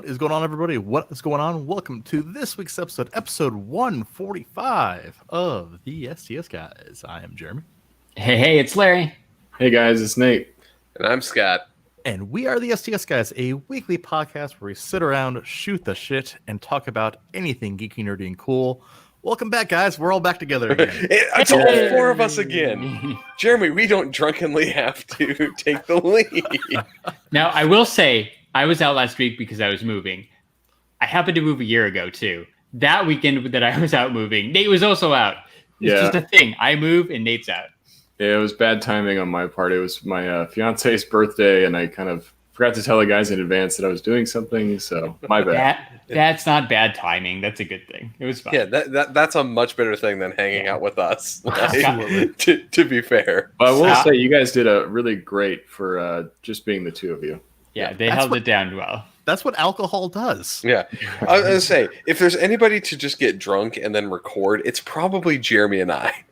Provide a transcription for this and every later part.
What is going on, everybody? What is going on? Welcome to this week's episode 145 of the STS Guys. I am Jeremy. Hey, it's Larry. Hey guys, it's Nate. And I'm Scott. And we are the STS Guys, a weekly podcast where we sit around, shoot the shit, and talk about anything geeky, nerdy, and cool. Welcome back, guys. We're all back together again. It's all four of us again. Jeremy, we don't drunkenly have to take the lead. Now, I will say, I was out last week because I was moving. I happened to move a year ago, too. That weekend that I was out moving, Nate was also out. It's just a thing. I move and Nate's out. Yeah, it was bad timing on my part. It was my fiance's birthday, and I kind of forgot to tell the guys in advance that I was doing something, so my bad. That's not bad timing. That's a good thing. It was fine. Yeah, that's a much better thing than hanging out with us. Like, to be fair. But I will say, you guys did a really great for just being the two of you. Yeah, they held it down well. That's what alcohol does. Yeah. I was going to say, if there's anybody to just get drunk and then record, it's probably Jeremy and I.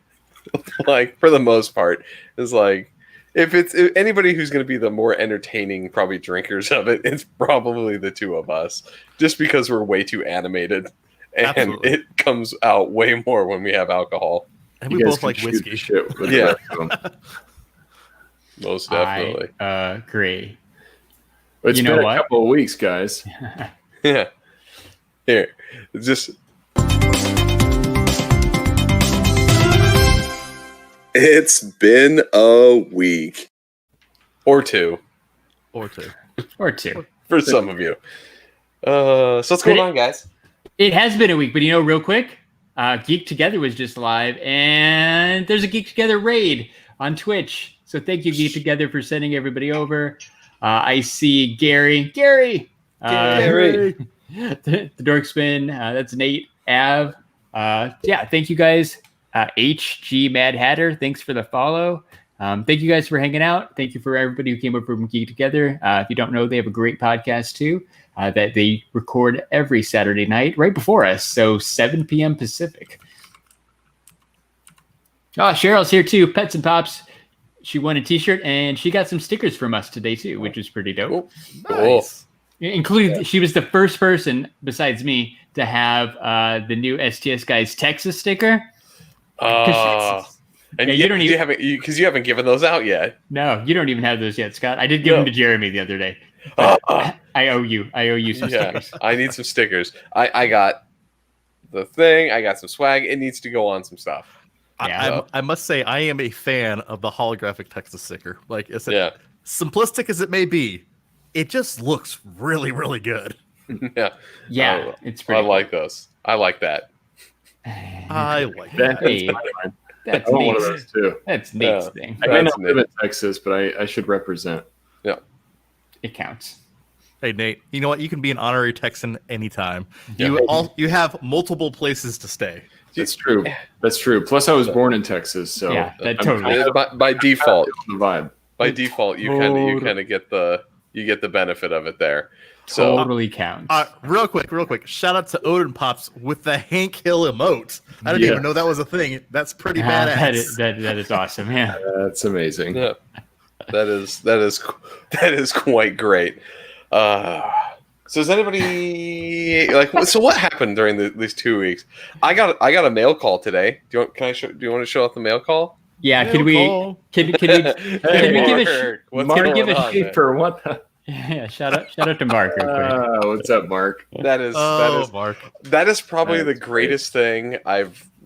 Like, for the most part. It's like, if anybody who's going to be the more entertaining, probably drinkers of it, it's probably the two of us. Just because we're way too animated. And Absolutely. It comes out way more when we have alcohol. And we both like whiskey. Yeah. Most definitely. I agree. It's been a couple of weeks, guys. Yeah. Here. Just... It's been a week. Or two. Or two. For some of you. So what's going on, guys? It has been a week, but real quick, Geek Together was just live, and there's a Geek Together raid on Twitch. So thank you, Geek Together, for sending everybody over. I see Gary. The Dorkspin. That's Nate. Av. Thank you guys. HG Mad Hatter, thanks for the follow. Thank you guys for hanging out. Thank you for everybody who came over from Geek Together. If you don't know, they have a great podcast too that they record every Saturday night right before us, so 7 p.m. Pacific. Oh, Cheryl's here too. Pets and Pops. She won a T-shirt and she got some stickers from us today too, which is pretty dope. Nice. Including, she was the first person besides me to have the new STS Guys Texas sticker. And you haven't given those out yet. No, you don't even have those yet, Scott. I did give them to Jeremy the other day. I owe you some stickers. I need some stickers. I got the thing. I got some swag. It needs to go on some stuff. I must say, I am a fan of the holographic Texas sticker. Like, simplistic as it may be, it just looks really, really good. Yeah. It's pretty. I like those. I like that. I like that. That's one of those too. That's Nate's thing. I may not live in Texas, but I should represent. Yeah, it counts. Hey Nate, you know what? You can be an honorary Texan anytime. You have multiple places to stay. That's true. Plus, I was born in Texas, so that totally. By default, the vibe. By default, you kind of get the benefit of it there. So, totally counts. Real quick. Shout out to Odin Pops with the Hank Hill emote. I didn't even know that was a thing. That's pretty badass. That is awesome. Yeah, that's amazing. Yeah, that is quite great. So does anybody like? So what happened during these 2 weeks? I got a mail call today. Do you want to show off the mail call? Yeah. Can we give a shoot for what? Yeah, shout out to Mark. What's up, Mark? That is probably the greatest thing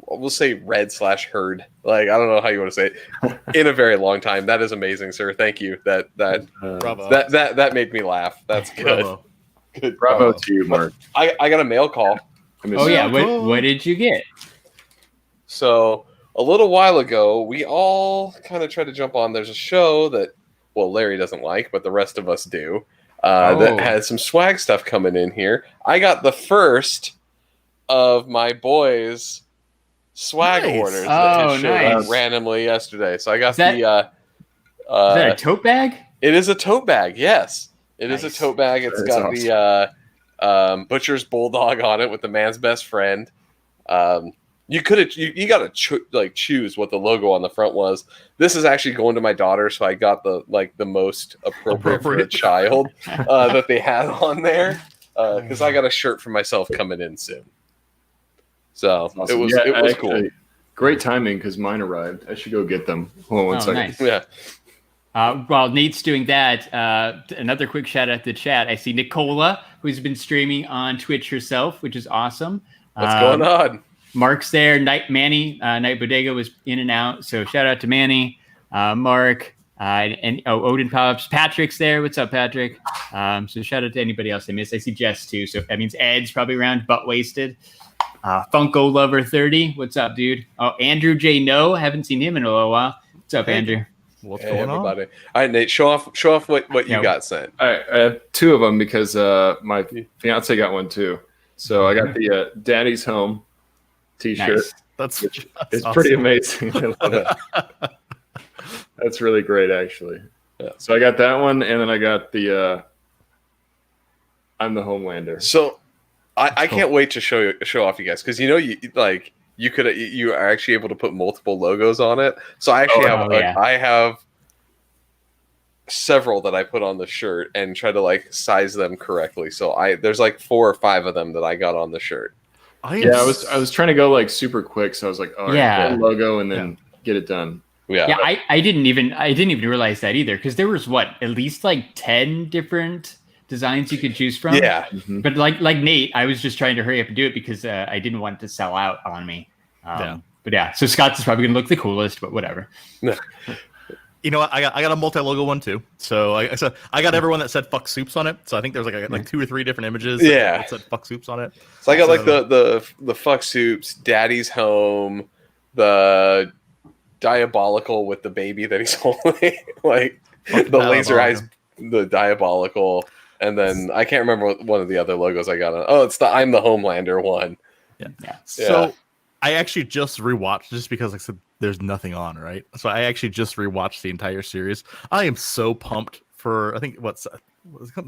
we'll say read/heard. Like, I don't know how you want to say it, in a very long time. That is amazing, sir. Thank you. That made me laugh. That's good. Bravo. Good. Bravo to you, Mark. I got a mail call. What did you get? So a little while ago, we all kind of tried to jump on. There's a show that, well, Larry doesn't like, but the rest of us do. That has some swag stuff coming in here. I got the first of my boys' swag orders that showed up randomly yesterday. So I got is that a tote bag? It is a tote bag. Yes, it is a tote bag. It's got awesome. The Butcher's Bulldog on it with the man's best friend. You got to choose what the logo on the front was. This is actually going to my daughter, so I got the most appropriate for a child that they had on there. because I got a shirt for myself coming in soon. So awesome. it was cool. Great timing because mine arrived. I should go get them. Hold on one second. Nice. Yeah. While Nate's doing that, another quick shout out to the chat. I see Nicola, who's been streaming on Twitch herself, which is awesome. What's going on? Mark's there. Manny, Night Bodega was in and out. So shout out to Manny, Mark, and Odin Pops. Patrick's there. What's up, Patrick? So shout out to anybody else I missed. I see Jess too. So that means Ed's probably around, butt wasted. Funko Lover 30. What's up, dude? Oh, Andrew J. No. Haven't seen him in a little while. What's up, Andrew? What's Hey, going everybody. on? All right, Nate, show off what you got sent. I have two of them because my fiance got one too. So I got the Daddy's Home T-shirt. Nice. It's awesome. pretty amazing. I love it. That's really great, actually. Yeah. So I got that one, and then I got the I'm the Homelander. So I can't wait to show off you guys because you are actually able to put multiple logos on it. So I actually I have several that I put on the shirt and try to like size them correctly. So there's like 4 or 5 of them that I got on the shirt. I was trying to go like super quick, so I was like, all right, put a logo and then get it done. Yeah, I didn't even realize that either because there was at least like 10 different designs you could choose from. Yeah. Mm-hmm. But like Nate, I was just trying to hurry up and do it because I didn't want it to sell out on me. But yeah, so Scott's is probably gonna look the coolest, but whatever. You know what? I got a multi-logo one too. So I got everyone that said "fuck soups" on it. So I think there's like 2 or 3 different images. That said "fuck soups" on it. So I got like the fuck soups, Daddy's Home, the diabolical with the baby that he's holding, like the laser eyes, the diabolical, and then I can't remember what one of the other logos I got on. Oh, it's the I'm the Homelander one. Yeah. So I actually just rewatched just because I said there's nothing on, right? So I actually just rewatched the entire series. I am so pumped for I think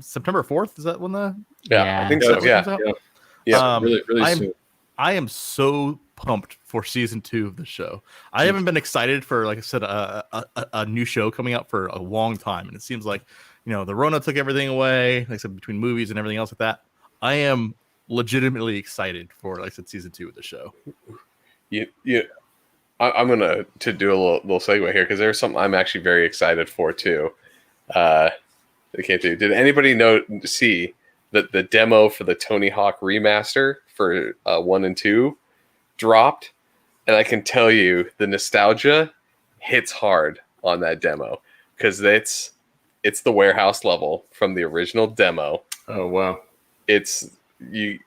September 4th, is that when the I think so. Yeah. Really soon. I am so pumped for season 2 of the show. I haven't been excited for, like I said, a new show coming out for a long time, and it seems like the Rona took everything away. Like I said, between movies and everything else like that, I am legitimately excited for, like I said, season 2 of the show. I'm gonna do a little segue here because there's something I'm actually very excited for too. Did anybody see that the demo for the Tony Hawk remaster for 1 and 2 dropped? And I can tell you the nostalgia hits hard on that demo because it's the warehouse level from the original demo. Oh wow! It's you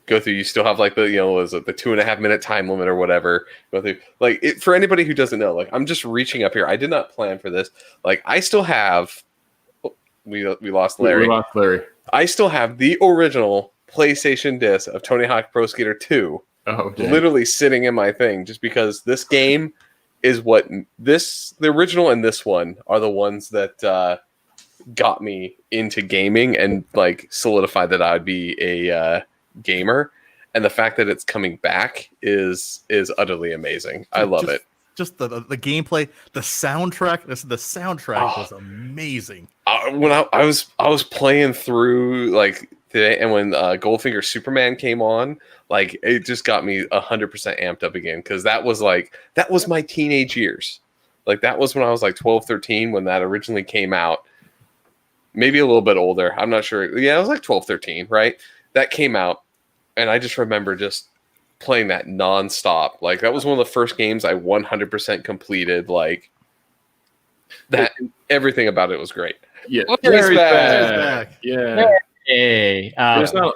go through. You still have like the was it the 2.5 minute time limit or whatever. Go through for anybody who doesn't know. Like I'm just reaching up here. I did not plan for this. Like I still have. We lost Larry. We lost Larry. I still have the original PlayStation disc of Tony Hawk Pro Skater 2. Oh, dang. Literally sitting in my thing just because this game is the original and this one are the ones that got me into gaming and like solidified that I would be a gamer. And the fact that it's coming back is utterly amazing. I love it. Just the gameplay, the soundtrack. The soundtrack was amazing. When I was playing through like today, and when Goldfinger Superman came on, like it just got me 100% amped up again because that was my teenage years. Like that was when I was like 12, 13 when that originally came out. Maybe a little bit older. I'm not sure. Yeah, I was like 12, 13, right? That came out, and I just remember just playing that nonstop. Like that was one of the first games I 100% completed. Like that, everything about it was great. Yeah, Larry's back. Yeah. Hey, there's not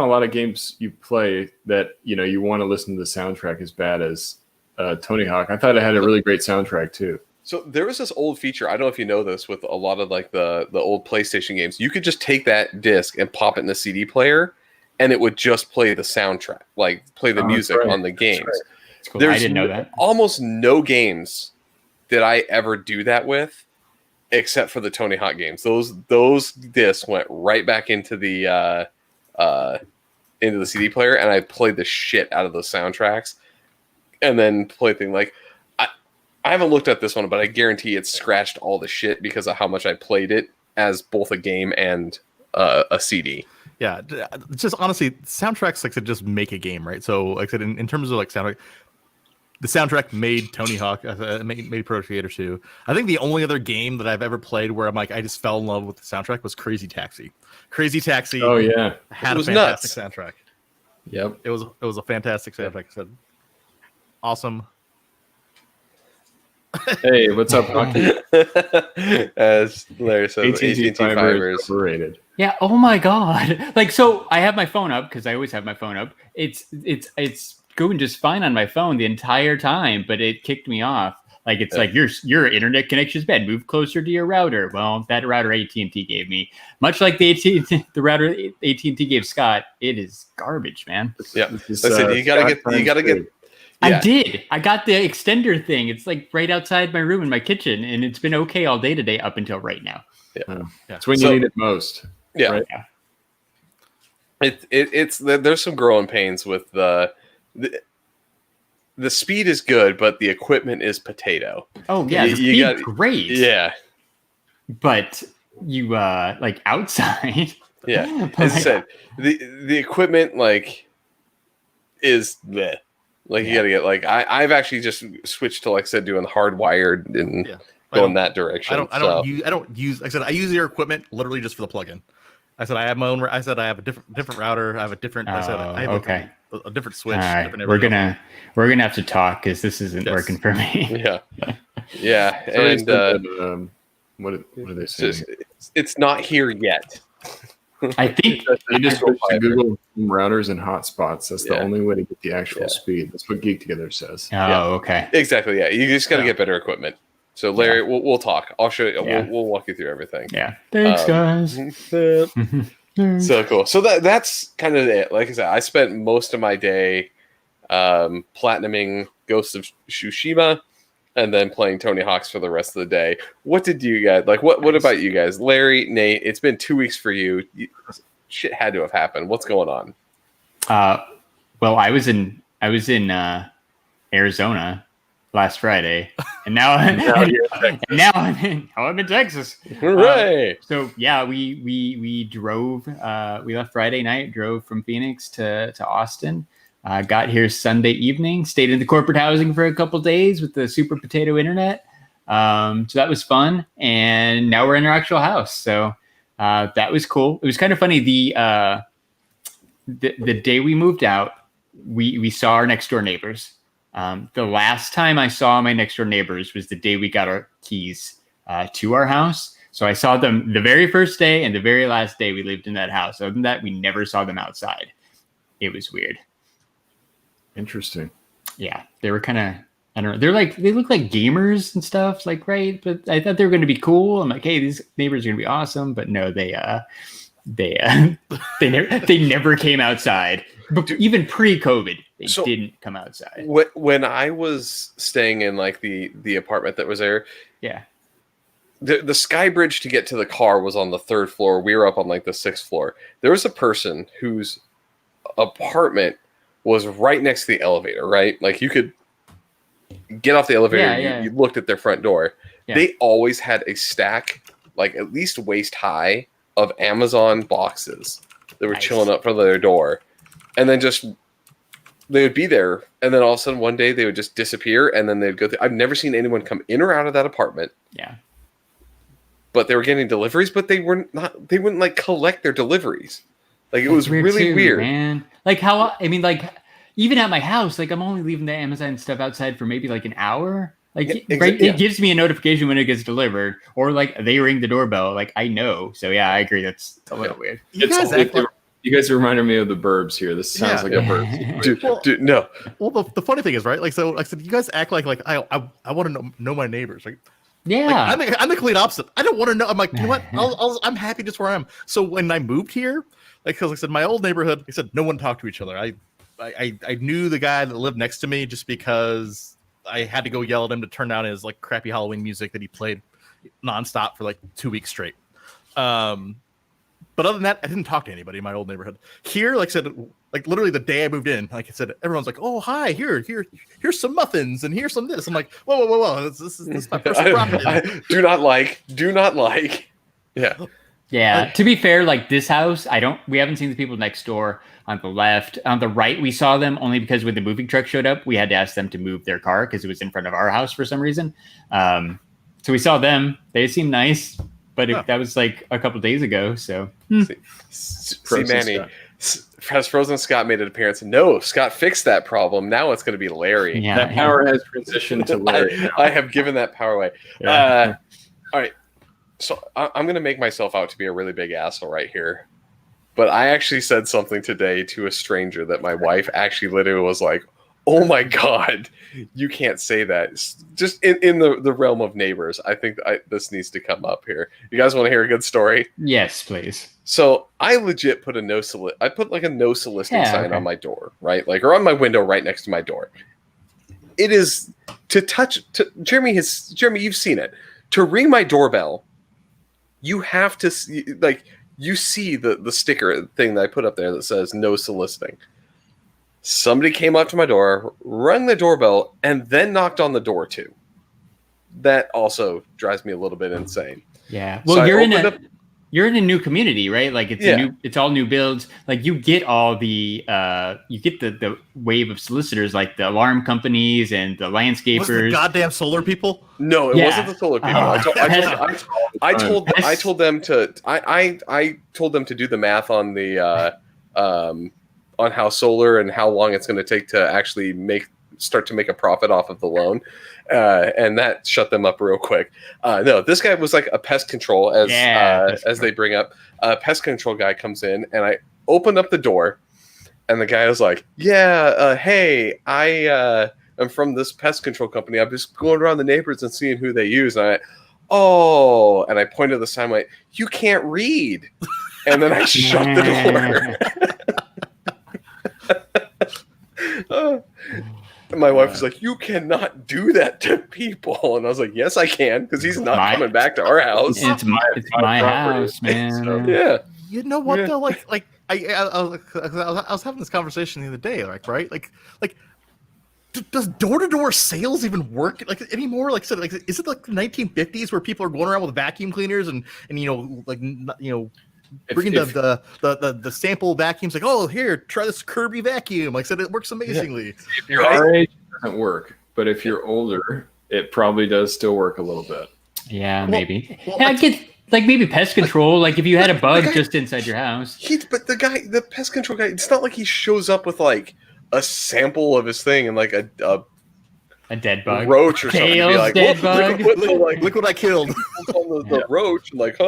a lot of games you play that you want to listen to the soundtrack as bad as Tony Hawk. I thought it had a really great soundtrack too. So there was this old feature. I don't know if you know this with a lot of like the old PlayStation games. You could just take that disc and pop it in the CD player, and it would just play the soundtrack, like play the music on the games. Right. Cool. I didn't know that. Almost no games did I ever do that with, except for the Tony Hawk games. Those discs went right back into the CD player, and I played the shit out of those soundtracks, and then played things like I haven't looked at this one, but I guarantee it's scratched all the shit because of how much I played it as both a game and a CD. Yeah, it's just honestly, soundtracks like to just make a game, right? So, like I said, in terms of like soundtrack, the soundtrack made Tony Hawk, made Pro Skater 2. I think the only other game that I've ever played where I'm like, I just fell in love with the soundtrack was Crazy Taxi. Crazy Taxi. Oh yeah, had a fantastic soundtrack. Yep, it was a fantastic soundtrack. I said, awesome. Hey, what's up, Rocky? As Larry says, AT&T Fiber is overrated. Yeah. Oh my God. Like, so I have my phone up because I always have my phone up. It's going just fine on my phone the entire time, but it kicked me off. Like, it's like your internet connection is bad. Move closer to your router. Well, that router AT&T gave me, much like the router AT&T gave Scott, it is garbage, man. Yeah. Listen, you gotta get. Yeah. I did. I got the extender thing. It's like right outside my room in my kitchen, and it's been okay all day today up until right now. Yeah. It's when you need it most. Yeah. Right? Yeah. It's there's some growing pains with the speed is good, but the equipment is potato. Oh yeah, the speed's great. Yeah. But you like outside. Yeah. As I said, the equipment like is bleh. Like you gotta get like I've actually just switched to, like I said, doing hardwired and going that direction. I don't use. Like I said, I use your equipment literally just for the plugin. I said I have my own. I said I have a different router. I have a different. I said I have a different switch. All right. We're gonna have to talk because this isn't working for me. Yeah. Yeah. And what are they saying? It's not here yet. I think you just switch to Google routers and hotspots. That's the only way to get the actual speed. That's what Geek Together says. Oh, okay. Exactly. Yeah, you just got to get better equipment. So, Larry, we'll talk. I'll show you. Yeah. We'll walk you through everything. Yeah. Thanks, guys. So cool. So that's kind of it. Like I said, I spent most of my day platinuming Ghost of Tsushima, and then playing Tony Hawk's for the rest of the day. What did you guys like? What about you guys, Larry, Nate? It's been 2 weeks for you. Shit had to have happened. What's going on? Well, I was in Arizona last Friday, and now I'm in Texas. Hooray! So yeah, we drove. We left Friday night, drove from Phoenix to Austin. Got here Sunday evening, stayed in the corporate housing for a couple days with the super potato internet. So that was fun. And now we're in our actual house. So that was cool. It was kind of funny. The day we moved out, we saw our next door neighbors. The last time I saw my next door neighbors was the day we got our keys to our house. So I saw them the very first day and the very last day we lived in that house. Other than that, we never saw them outside. It was weird. Interesting. Yeah, they were kind of, I don't know. They look like gamers and stuff, like, right? But I thought they were going to be cool. I'm like, hey, these neighbors are going to be awesome. But no, they never came outside. But even pre-COVID, they didn't come outside. When I was staying in like the apartment that was there, yeah, the sky bridge to get to the car was on the 3rd floor. We were up on like the 6th floor. There was a person whose apartment was right next to the elevator, right? Like you could get off the elevator and you looked at their front door. Yeah. They always had a stack, like at least waist high, of Amazon boxes that were chilling up front of their door. And then they would be there. And then all of a sudden one day they would just disappear and then they'd go through. I've never seen anyone come in or out of that apartment. Yeah. But they were getting deliveries, but they wouldn't like collect their deliveries. Like it was really weird, man. Like even at my house, like I'm only leaving the Amazon stuff outside for maybe like an hour. Like it gives me a notification when it gets delivered, or like they ring the doorbell. Like I know. So yeah, I agree. That's a little weird. You guys reminded me of the Burbs here. This sounds like a Burbs. Dude, no. Well, the funny thing is, right? Like, so like I said, you guys act like I want to know my neighbors. Like, yeah, like, I'm the complete opposite. I don't want to know. I'm like, you know what? I'm happy just where I am. So when I moved here, like, because like I said, my old neighborhood, like I said, no one talked to each other. I knew the guy that lived next to me just because I had to go yell at him to turn down his like crappy Halloween music that he played nonstop for like 2 weeks straight. But other than that, I didn't talk to anybody in my old neighborhood. Here, like I said, like literally the day I moved in, like I said, everyone's like, "Oh, hi, here's some muffins and here's some this." I'm like, "Whoa, this is my personal property." Do not like. Yeah. Yeah. To be fair, like this house, we haven't seen the people next door on the left. On the right, we saw them only because when the moving truck showed up, we had to ask them to move their car because it was in front of our house for some reason. So we saw them. They seemed nice, but that was like a couple days ago. So see Manny. Has Frozen Scott made an appearance? No, Scott fixed that problem. Now it's going to be Larry. Yeah, that power has transitioned to Larry. I have given that power away. Yeah. All right. So I'm going to make myself out to be a really big asshole right here. But I actually said something today to a stranger that my wife actually literally was like, oh my God, you can't say that. Just in the realm of neighbors, I think this needs to come up here. You guys want to hear a good story? Yes, please. So I legit put I put like a no soliciting sign on my door, right? Like, or on my window right next to my door. It is Jeremy, you've seen it. To ring my doorbell, you have to you see the sticker thing that I put up there that says no soliciting. Somebody came up to my door, rang the doorbell, and then knocked on the door too. That also drives me a little bit insane. Yeah. Well, so you're in a new community, right? Like it's all new builds. Like you get all the the wave of solicitors, like the alarm companies and the landscapers. Was it the goddamn solar people? No, it wasn't the solar people. I told them to do the math on the on how solar and how long it's going to take to actually start to make a profit off of the loan. And that shut them up real quick. No, this guy was like a pest control as they bring up. A pest control guy comes in and I opened up the door and the guy was like, hey, I am from this pest control company. I'm just going around the neighbors and seeing who they use. And and I pointed to the sign like, you can't read. And then I shut the door. My wife was like, you cannot do that to people. And I was like, yes, I can, because he's not coming back to our house. It's my house, man. So, yeah. You know what, though? Like I was having this conversation the other day, right? Like does door-to-door sales even work anymore? Like, so, is it like the 1950s where people are going around with vacuum cleaners and bringing the sample vacuums, like, oh, here, try this Kirby vacuum. Like I said, it works amazingly. If you're our age, it doesn't work. But if you're older, it probably does still work a little bit. Yeah, maybe. I get like maybe pest control. Like if you had a bug just inside your house. But the pest control guy, it's not like he shows up with like a sample of his thing and like a dead bug, roach or something. Be like, dead bug. Look what I killed. On the roach, and like,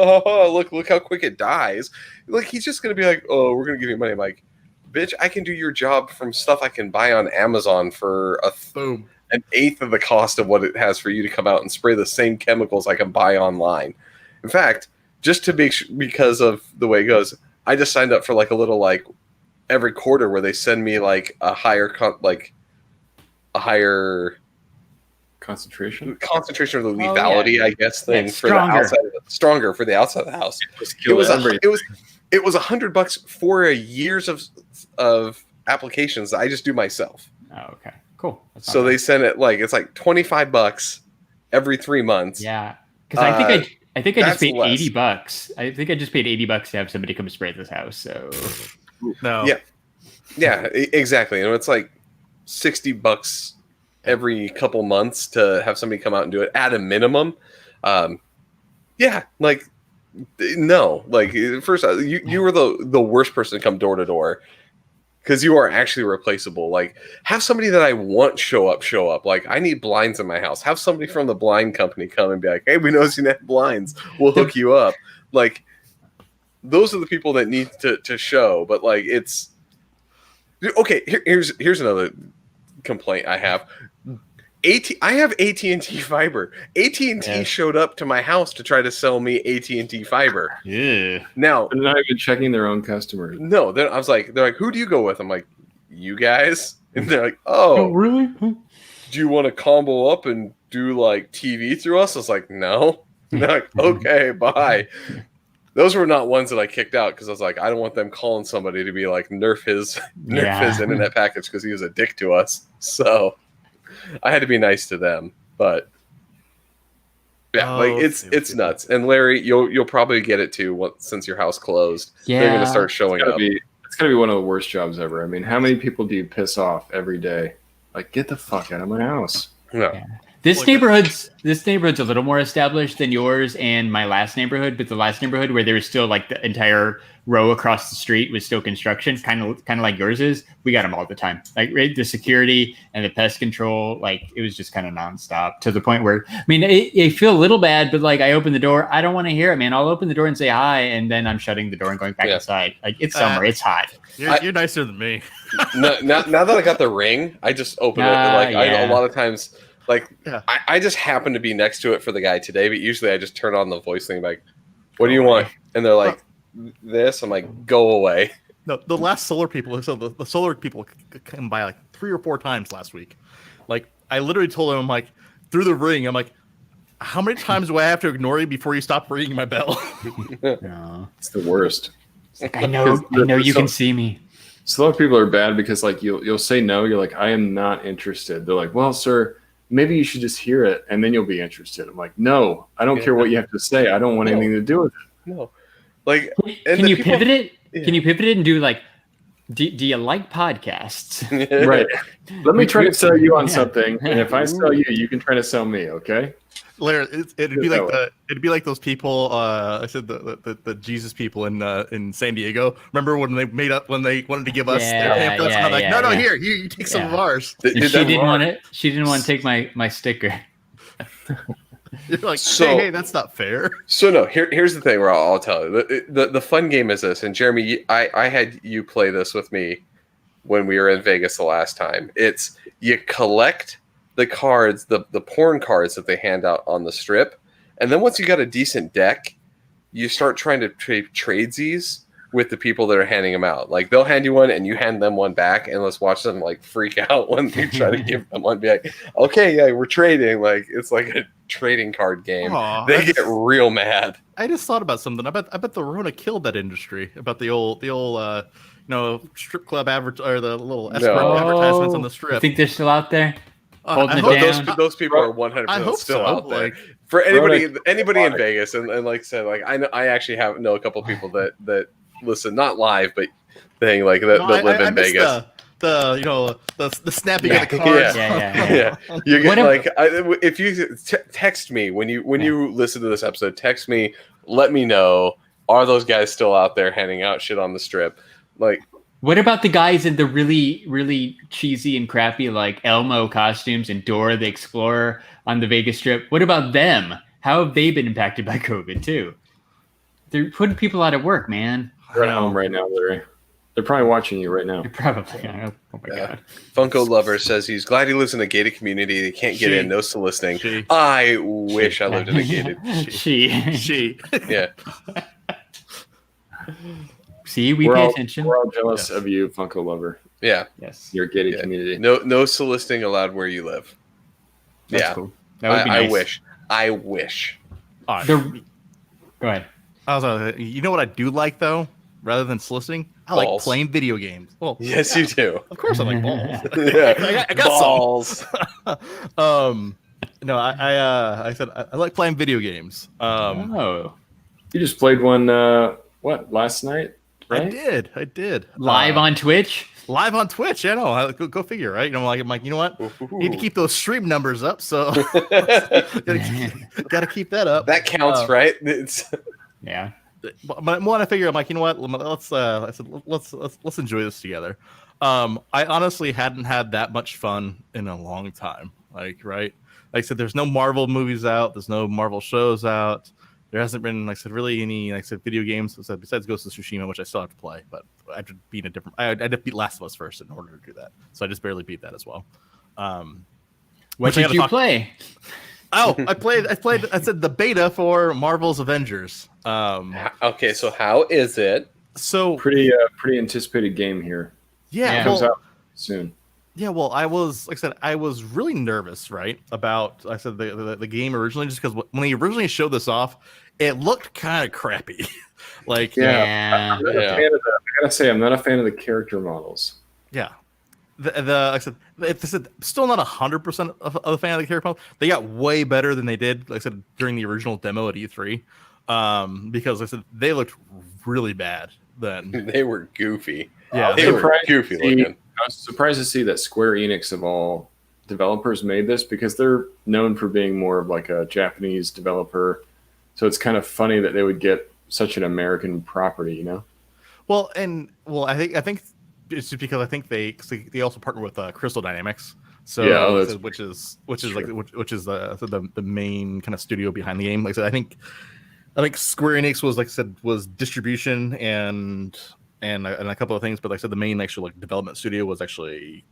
look how quick it dies. Like he's just gonna be like, oh, we're gonna give you money. I'm like, bitch, I can do your job from stuff I can buy on Amazon for an eighth of the cost of what it has for you to come out and spray the same chemicals I can buy online. In fact, just to because of the way it goes, I just signed up for like a little like every quarter where they send me like a higher concentration of the lethality, I guess, thing for the outside, stronger for the outside of the house. It was $100 for a years of applications that I just do myself. Oh, okay, cool. So they send it like it's like $25 every 3 months. Yeah, because I think I just paid $80. I think I just paid $80 to have somebody come spray this house. So no, yeah, exactly, and it's like $60 every couple months to have somebody come out and do it at a minimum. First you were the worst person to come door to door because you are actually replaceable. Like have somebody that I want show up. Like I need blinds in my house. Have somebody from the blind company come and be like, hey, we noticed you have blinds. We'll hook you up. Like those are the people that need to show. But like it's okay. Here's another complaint I have. I have AT&T fiber. AT&T showed up to my house to try to sell me AT&T fiber. Yeah. Now they're not even checking their own customers. No, they're like, who do you go with? I'm like, you guys. And they're like, oh, really? Do you want to combo up and do like TV through us? I was like, no. And they're like, okay, bye. Those were not ones that I kicked out because I was like, I don't want them calling somebody to be like nerf his internet package because he was a dick to us. So I had to be nice to them, but Yeah, like it's nuts. And Larry, you'll probably get it too since your house closed. Yeah. They're gonna start showing up. It's gotta be one of the worst jobs ever. I mean, how many people do you piss off every day? Like, get the fuck out of my house. No. Yeah. This neighborhood's a little more established than yours and my last neighborhood, but the last neighborhood where there was still like the entire row across the street was still construction, kind of like yours is. We got them all the time. Like the security and the pest control, like it was just kind of nonstop to the point where, I mean, I feel a little bad, but like I open the door, I don't want to hear it, man. I'll open the door and say hi, and then I'm shutting the door and going back inside. Like it's summer, it's hot. You're nicer than me. Now that I got the ring, I just open it. Like a lot of times. Like, I just happen to be next to it for the guy today, but usually I just turn on the voice thing, like, what do you want? And they're like, this. I'm like, go away. No, the last solar people, so the solar people came by like 3 or 4 times last week. Like, I literally told them, I'm like, through the ring, I'm like, how many times do I have to ignore you before you stop ringing my bell? No. It's the worst. It's like, I know you can see me. Solar people are bad because, like, you'll say no. You're like, I am not interested. They're like, well, sir, maybe you should just hear it and then you'll be interested. I'm like, no, I don't care what you have to say. I don't want anything to do with it. No. Like, can you pivot it? Yeah. Can you pivot it and do like, do you like podcasts? Right. Let me try to sell you on something. And if I sell you, you can try to sell me. Okay. Larry, it'd be like those people. I said the Jesus people in San Diego. Remember when they wanted to give us their pamphlets? And I'm like, no, here, you take some of ours. She didn't want it. She didn't want to take my sticker. You're like, hey, that's not fair. So no, here's the thing where I'll tell you. The fun game is this, and Jeremy, I had you play this with me when we were in Vegas the last time. It's you collect the cards, the porn cards that they hand out on the strip, and then once you got a decent deck, you start trying to trade tradesies with the people that are handing them out. Like they'll hand you one and you hand them one back, and let's watch them like freak out when you try to give them one. Be like, okay, yeah, we're trading. Like it's like a trading card game. They get real mad. I just thought about something. I bet the Rona killed that industry. About the old strip club or the little escort advertisements on the strip. I think they're still out there. Those people are 100% still out there. Like, for anybody in Vegas, and like I said, like I actually know a couple of people that listen, not live, but thing like that live in Vegas. The snapping of the cards. Yeah. You get if you text me when you listen to this episode, text me, let me know, are those guys still out there handing out shit on the strip? Like, what about the guys in the really, really cheesy and crappy like Elmo costumes and Dora the Explorer on the Vegas Strip? What about them? How have they been impacted by COVID too? They're putting people out of work, man. They're at home right now, Larry. They're probably watching you right now. They're probably. Oh my God. Funko Lover says he's glad he lives in a gated community. He can't get in, no soliciting. I wish I lived in a gated. She. Yeah. See, we pay attention. We're all jealous of you, Funko Lover. Yeah. Yes. Your gated community. No soliciting allowed where you live. That's cool. That would be nice. I wish. Go ahead. You know what I do like though, rather than soliciting? I like playing video games. Well, yes, you do. Of course, I like balls. Yeah, I got balls. No, I said I like playing video games. You just played one. Last night? Right? I did. Live on Twitch. Live on Twitch. Yeah, no, go figure, right? I'm like, you know what? Need to keep those stream numbers up, so gotta keep that up. That counts, right? Yeah. But when I figure, I'm like, you know what? Let's enjoy this together. I honestly hadn't had that much fun in a long time. Like, right? Like I said, there's no Marvel movies out. There's no Marvel shows out. There hasn't been, like I said, really any, like I said, video games besides Ghost of Tsushima, which I still have to play. But I had to beat I had to beat Last of Us first in order to do that. So I just barely beat that as well. What did you play? Oh, I said the beta for Marvel's Avengers. Okay, so how is it? So pretty anticipated game here. Yeah, it comes out soon. Yeah, well, I was really nervous, right, about the game originally, just because when they originally showed this off, it looked kind of crappy. I'm not a fan of I gotta say, I'm not a fan of the character models. Yeah, like I said, it's still not 100% of a fan of the character model. They got way better than they did, like I said, during the original demo at E3. Because like I said, they looked really bad then. They were goofy. Yeah, they were goofy looking. I was surprised to see that Square Enix of all developers made this, because they're known for being more of like a Japanese developer. So it's kind of funny that they would get such an American property, you know? Well, I think it's just because I think they also partner with Crystal Dynamics. So yeah, which is the main kind of studio behind the game. Like I said, I think Square Enix was, like I said, was distribution and a couple of things, but like I said, the main actual like development studio was actually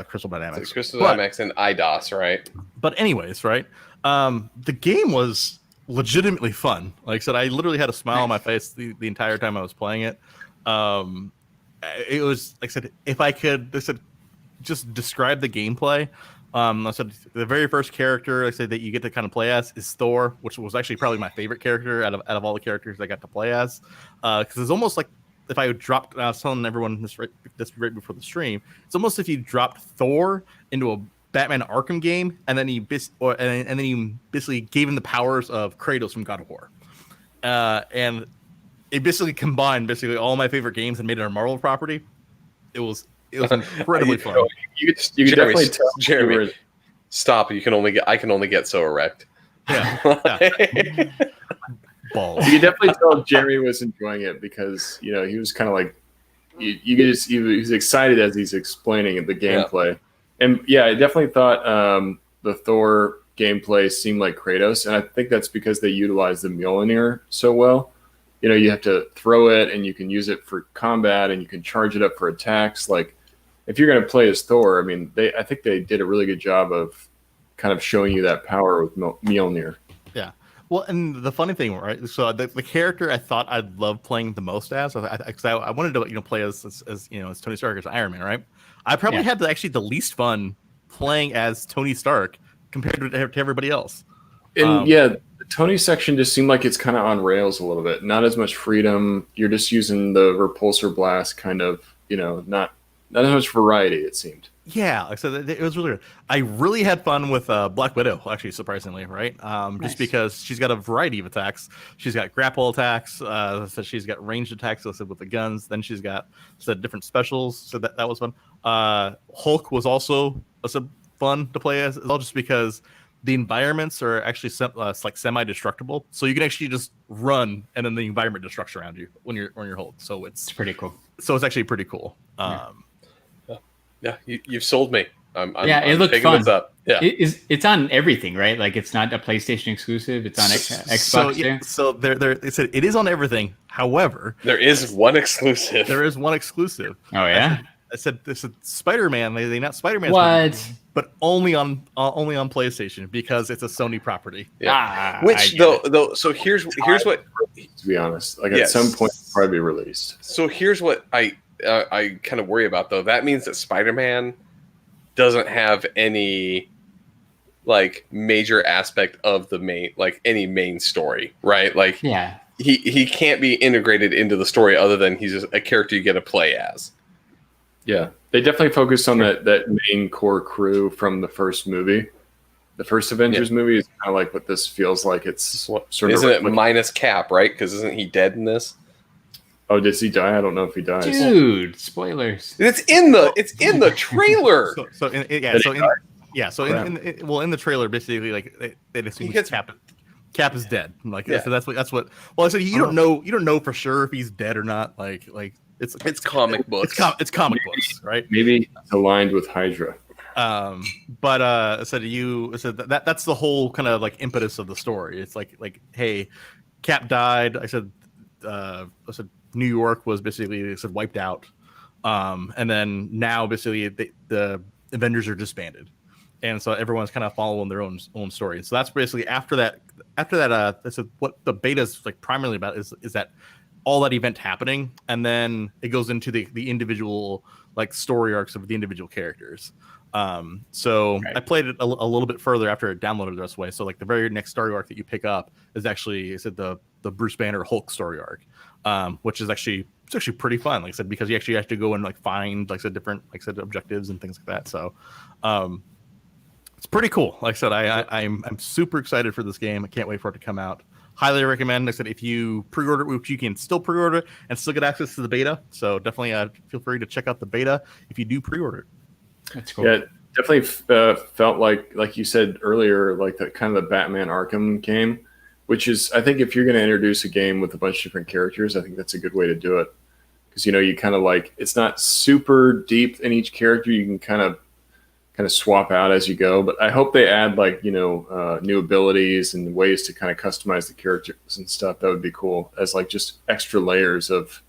Crystal Dynamics. It's Crystal Dynamics and IDOS, right? But anyways, right? The game was legitimately fun. Like I said, I literally had a smile on my face the entire time I was playing it. It was, like I said, if I could, just describe the gameplay. I said the very first character I said that you get to kind of play as is Thor, which was actually probably my favorite character out of all the characters I got to play as, because it's almost like if I dropped. I was telling everyone this right before the stream. It's almost if you dropped Thor into a Batman Arkham game, and then you basically gave him the powers of Kratos from God of War, and it basically combined all my favorite games and made it a Marvel property. It was incredibly fun. You could definitely tell Jeremy, stop. I can only get so erect. Yeah. Balls. You could definitely tell Jeremy was enjoying it, because he was kind of like he was excited as he's explaining the gameplay. Yeah. And yeah, I definitely thought the Thor gameplay seemed like Kratos, and I think that's because they utilized the Mjolnir so well. You have to throw it, and you can use it for combat, and you can charge it up for attacks. Like, if you're going to play as Thor, I mean, I think they did a really good job of kind of showing you that power with Mjolnir. Yeah. Well, and the funny thing, right? So the character I thought I'd love playing the most as, because I wanted to play as Tony Stark as Iron Man, right? I probably had the least fun playing as Tony Stark compared to everybody else. And the Tony section just seemed like it's kind of on rails a little bit. Not as much freedom. You're just using the repulsor blast, kind of, not as much variety, it seemed. Yeah, so it was really good. I really had fun with Black Widow, actually, surprisingly, right? Nice. Just because she's got a variety of attacks. She's got grapple attacks, so she's got ranged attacks with the guns. Then she's got different specials, so that was fun. Hulk was also fun to play as well, just because the environments are actually semi-destructible, so you can actually just run, and then the environment destructs around you when you're Hulk. So it's pretty cool. So it's actually pretty cool. Yeah, you've sold me. I'm it looked fun. This up. Yeah, it's on everything, right? Like, it's not a PlayStation exclusive. It's on Xbox too. So they said it is on everything. However, there is one exclusive. Oh yeah. I said Spider-Man. They not Spider-Man. What? But only on PlayStation, because it's a Sony property. Yeah. Which though. So here's what. To be honest, at some point, it'll probably be released. So here's what I kind of worry about, though. That means that Spider-Man doesn't have any major aspect of the any main story, right? He can't be integrated into the story other than he's just a character you get to play as. Yeah, they definitely focused on that main core crew from the first movie. The first Avengers movie is kind of like what this feels like. It's sort of. Isn't it minus Cap, right? Because isn't he dead in this? Oh, does he die? I don't know if he dies. Dude, spoilers. It's in the trailer. In the trailer, basically, they assume Cap is dead. So that's what. Well, I said you don't know for sure if he's dead or not. It's comic books. It's comic books, right? Maybe it's aligned with Hydra. But that's the whole kind of impetus of the story. It's hey, Cap died. I said New York was basically wiped out, and then now basically the Avengers are disbanded, and so everyone's kind of following their own story. So that's basically after that. That's what the beta is primarily about is that all that event happening, and then it goes into the individual story arcs of the individual characters. So I played it a little bit further after it downloaded the rest of the way. So the very next story arc that you pick up is actually the the Bruce Banner Hulk story arc, which is actually pretty fun. Like I said, because you actually have to go and like find like I said different objectives and things like that. So it's pretty cool. Like I said, I'm super excited for this game. I can't wait for it to come out. Highly recommend. Like I said, if you pre-order, which you can still pre-order and still get access to the beta. So definitely feel free to check out the beta if you do pre-order it. That's cool. Yeah, definitely felt like you said earlier, like the kind of the Batman Arkham game, which is, I think if you're going to introduce a game with a bunch of different characters, I think that's a good way to do it. Because, you kind of like, it's not super deep in each character. You can kind of swap out as you go. But I hope they add like, new abilities and ways to kind of customize the characters and stuff. That would be cool as like just extra layers of,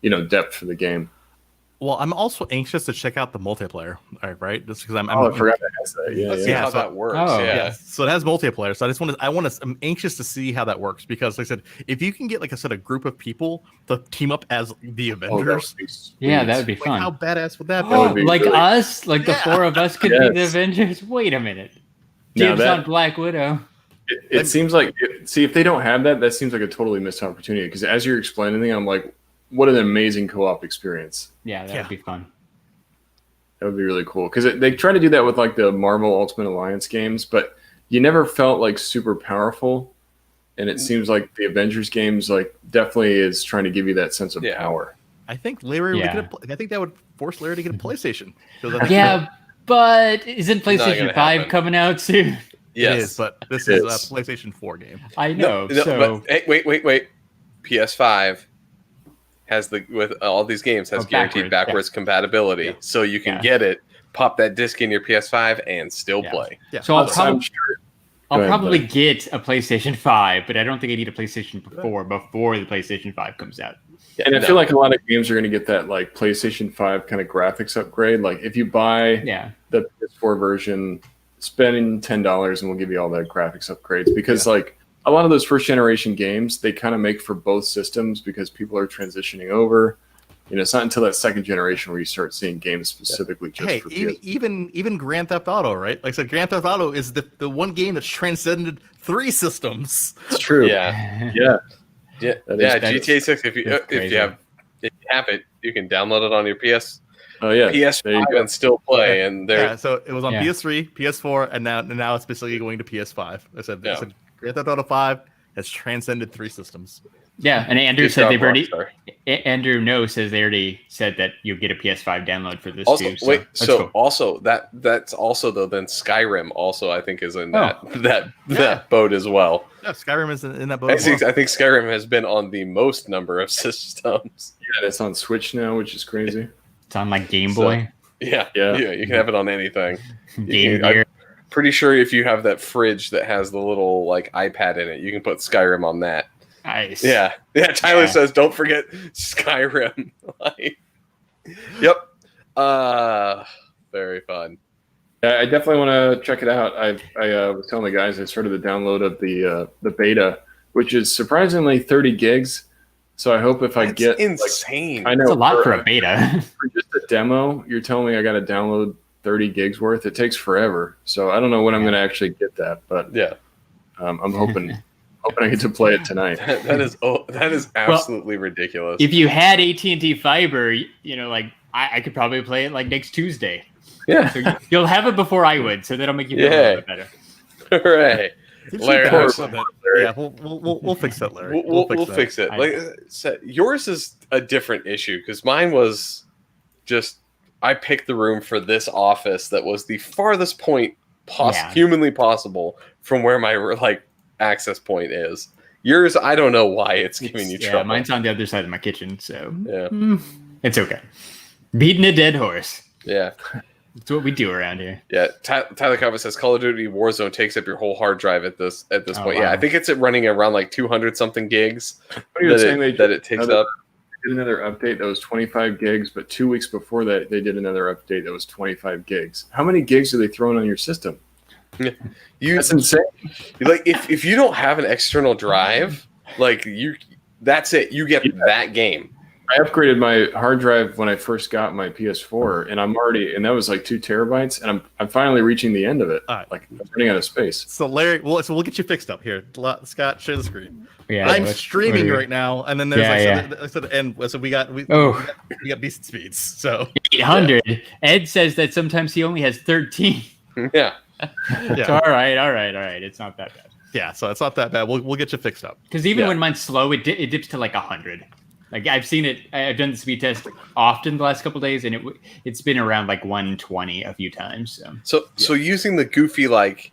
depth for the game. Well, I'm also anxious to check out the multiplayer, right? Just because I forgot that has that. Let's see how that works. Oh, yeah. So it has multiplayer. So I'm anxious to see how that works because, like I said, if you can get like a group of people to team up as the Avengers, that would be fun. How badass would that be? That would be like really us, like the four of us could be the Avengers. Wait a minute, dibs on Black Widow. It seems like if they don't have that seems like a totally missed opportunity. Because as you're explaining it, I'm like, what an amazing co-op experience. Yeah, that would be fun. That would be really cool. Because they try to do that with like the Marvel Ultimate Alliance games, but you never felt like super powerful. And it seems like the Avengers games like definitely is trying to give you that sense of power. I think Larry I think that would force Larry to get a PlayStation. But isn't PlayStation 5 coming out soon? Yes. It is, but this is a PlayStation 4 game. I know. But hey, wait. PS5 has with all these games has guaranteed backwards compatibility, so you can get it, pop that disc in your PS5 and still play. Yeah. So I'll probably get a PlayStation 5, but I don't think I need a PlayStation 4 before the PlayStation 5 comes out. And I feel like a lot of games are going to get that like PlayStation 5 kind of graphics upgrade. Like if you buy the PS4 version, spend $10 and we'll give you all that graphics upgrades because like a lot of those first generation games, they kind of make for both systems because people are transitioning over. It's not until that second generation where you start seeing games specifically just for PS4. even Grand Theft Auto, right? Like I said, Grand Theft Auto is the one game that's transcended 3 systems. It's true. Yeah. GTA 6. If you have it, you can download it on your PS5 and still play. And so it was on PS3, PS4, and now it's basically going to PS5. I said Grand Theft Auto 5 has transcended 3 systems. Yeah, and Andrew said they've already. Andrew says they already said that you'll get a PS5 download for this also, too. So also that's also though then Skyrim also I think is in that boat as well. Yeah, Skyrim is in that boat. I think Skyrim has been on the most number of systems. Yeah, it's on Switch now, which is crazy. It's on like Game Boy. Yeah, you can have it on anything. Game Gear. Pretty sure if you have that fridge that has the little like iPad in it, you can put Skyrim on that. Nice. Yeah. Tyler says, "Don't forget Skyrim." Yep. Very fun. Yeah, I definitely want to check it out. I was telling the guys I started the download of the beta, which is surprisingly 30 gigs. So I hope if I get insane. I know it's a lot for a beta. For just a demo, you're telling me I got to download 30 gigs worth. It takes forever. So I don't know when I'm going to actually get that, but I'm hoping I get to play it tonight. That is absolutely ridiculous. If you had AT&T Fiber, like I could probably play it like next Tuesday. Yeah, so you'll have it before I would, so that'll make you feel a little bit better. Hooray! Larry, we'll fix that, Larry. We'll fix it. Like yours is a different issue because mine was just I picked the room for this office that was the farthest point humanly possible from where my access point is. Yours, I don't know why it's giving you trouble. Mine's on the other side of my kitchen, so it's okay. Beating a dead horse. Yeah. That's what we do around here. Yeah, Tyler Covas says Call of Duty Warzone takes up your whole hard drive at this point. Wow. Yeah, I think it's running around like 200 something gigs that it takes up. They did another update that was 25 gigs, but 2 weeks before that, they did another update that was 25 gigs. How many gigs are they throwing on your system? That's insane. Like if you don't have an external drive, that's it. You get that game. I upgraded my hard drive when I first got my PS4, and that was like 2 terabytes, and I'm finally reaching the end of it. All right. Like I'm running out of space. So Larry, we'll get you fixed up here. Scott, share the screen. Yeah, I'm streaming right now, and then there's so we got decent speeds. So 800. Ed says that sometimes he only has 13. Yeah. So, all right. It's not that bad. Yeah, so it's not that bad. We'll get you fixed up. Because even when mine's slow, it dips to like 100. Like I've seen it. I've done the speed test often the last couple of days, and it's been around like 120 a few times. So using the goofy like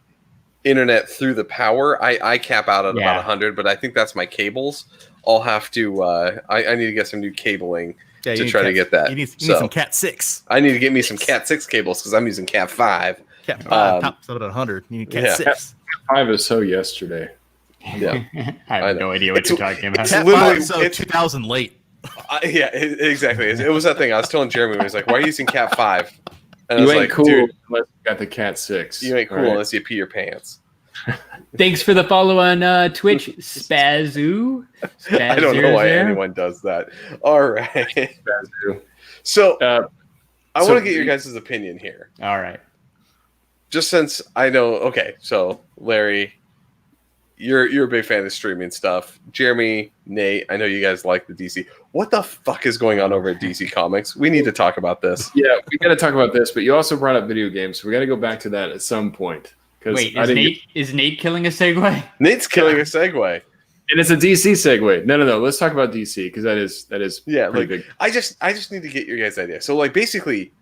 internet through the power, I cap out at about 100, but I think that's my cables. I'll have to. I need to get some new cabling to try to get that. You need some Cat 6. I need to get me some Cat 6 cables because I'm using Cat 5. Cat 5 tops out at 100. You need Cat 6. Cat 5 is so yesterday. Yeah, I have no idea what you're talking about. Cat 5 is so 2000 late. Exactly. It was that thing. I was telling Jeremy, he was like, "Why are you using Cat 5?" And You I was ain't like, cool "Dude, unless you got the Cat 6. you ain't cool unless you pee your pants." Thanks for the follow on Twitch, Spazoo. I don't know why anyone does that. All right. So I want to get your guys' opinion here. All right. Just since I know, okay, so Larry, you're a big fan of streaming stuff. Jeremy, Nate, I know you guys like the DC. What the fuck is going on over at DC Comics? We need to talk about this. Yeah, we got to talk about this, but you also brought up video games, so we got to go back to that at some point. Wait, is Nate killing a segue? Nate's killing a segue. And it's a DC segue. No. Let's talk about DC because that is pretty big. I just need to get your guys' idea. So like basically,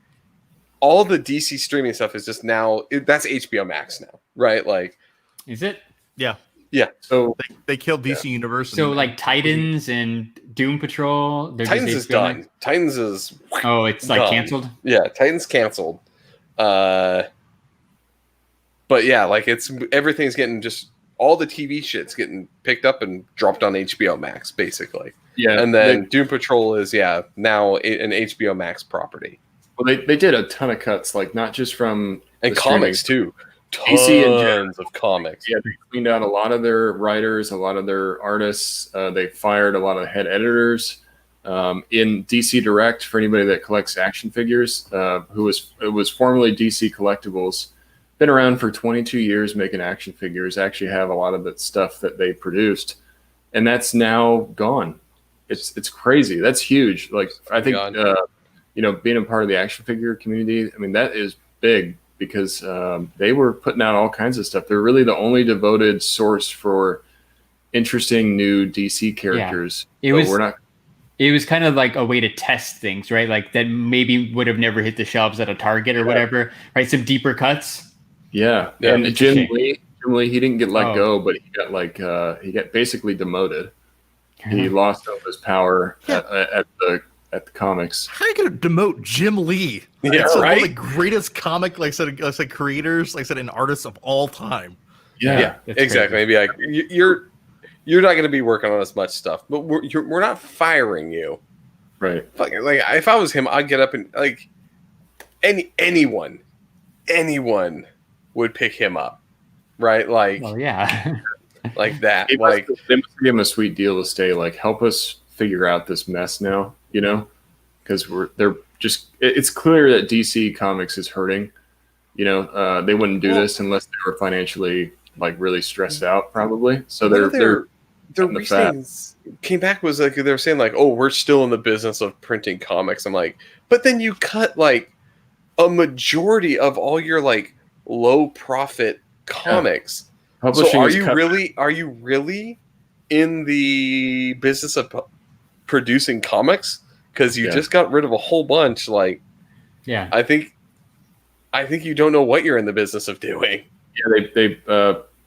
all the DC streaming stuff is just now that's HBO Max now, right? Like, is it? Yeah. Yeah. So they killed DC Universe. So like Titans and Doom Patrol. Titans is done. Max? Titans is. Oh, it's like canceled. Yeah, Titans canceled. But yeah, like everything's getting just all the TV shit's getting picked up and dropped on HBO Max, basically. Yeah, and then Doom Patrol is now an HBO Max property. Well, they did a ton of cuts, like not just from comics too. DC and tons of comics. Yeah, they cleaned out a lot of their writers, a lot of their artists. They fired a lot of head editors. In DC Direct, for anybody that collects action figures, it was formerly DC Collectibles. Been around for 22 years making action figures. Actually have a lot of the stuff that they produced, and that's now gone. It's crazy. That's huge. Like I think being a part of the action figure community, I mean that is big because they were putting out all kinds of stuff. They're really the only devoted source for interesting new DC characters. Yeah. It was kind of like a way to test things, right? Like that maybe would have never hit the shelves at a Target or whatever, right? Some deeper cuts. Yeah. And Jim Lee, he didn't get let go, but he got basically demoted. He lost all his power at the comics. How are you gonna demote Jim Lee? Yeah, it's right. One of the greatest comic, creators, and artists of all time. Yeah, exactly. Maybe like you're not gonna be working on as much stuff, but we're not firing you, right? Like if I was him, I'd get up and like anyone would pick him up, right? Like, well, yeah, like that. They must give him a sweet deal to stay. Like, help us figure out this mess now, because it's clear that DC Comics is hurting. They wouldn't do this unless they were financially like really stressed out, probably. So their reasons came back was like they were saying like, oh, we're still in the business of printing comics. I'm like, but then you cut like a majority of all your like low profit comics. Yeah. So are you really in the business of producing comics? Because you just got rid of a whole bunch. Like, yeah, I think you don't know what you're in the business of doing. Yeah, they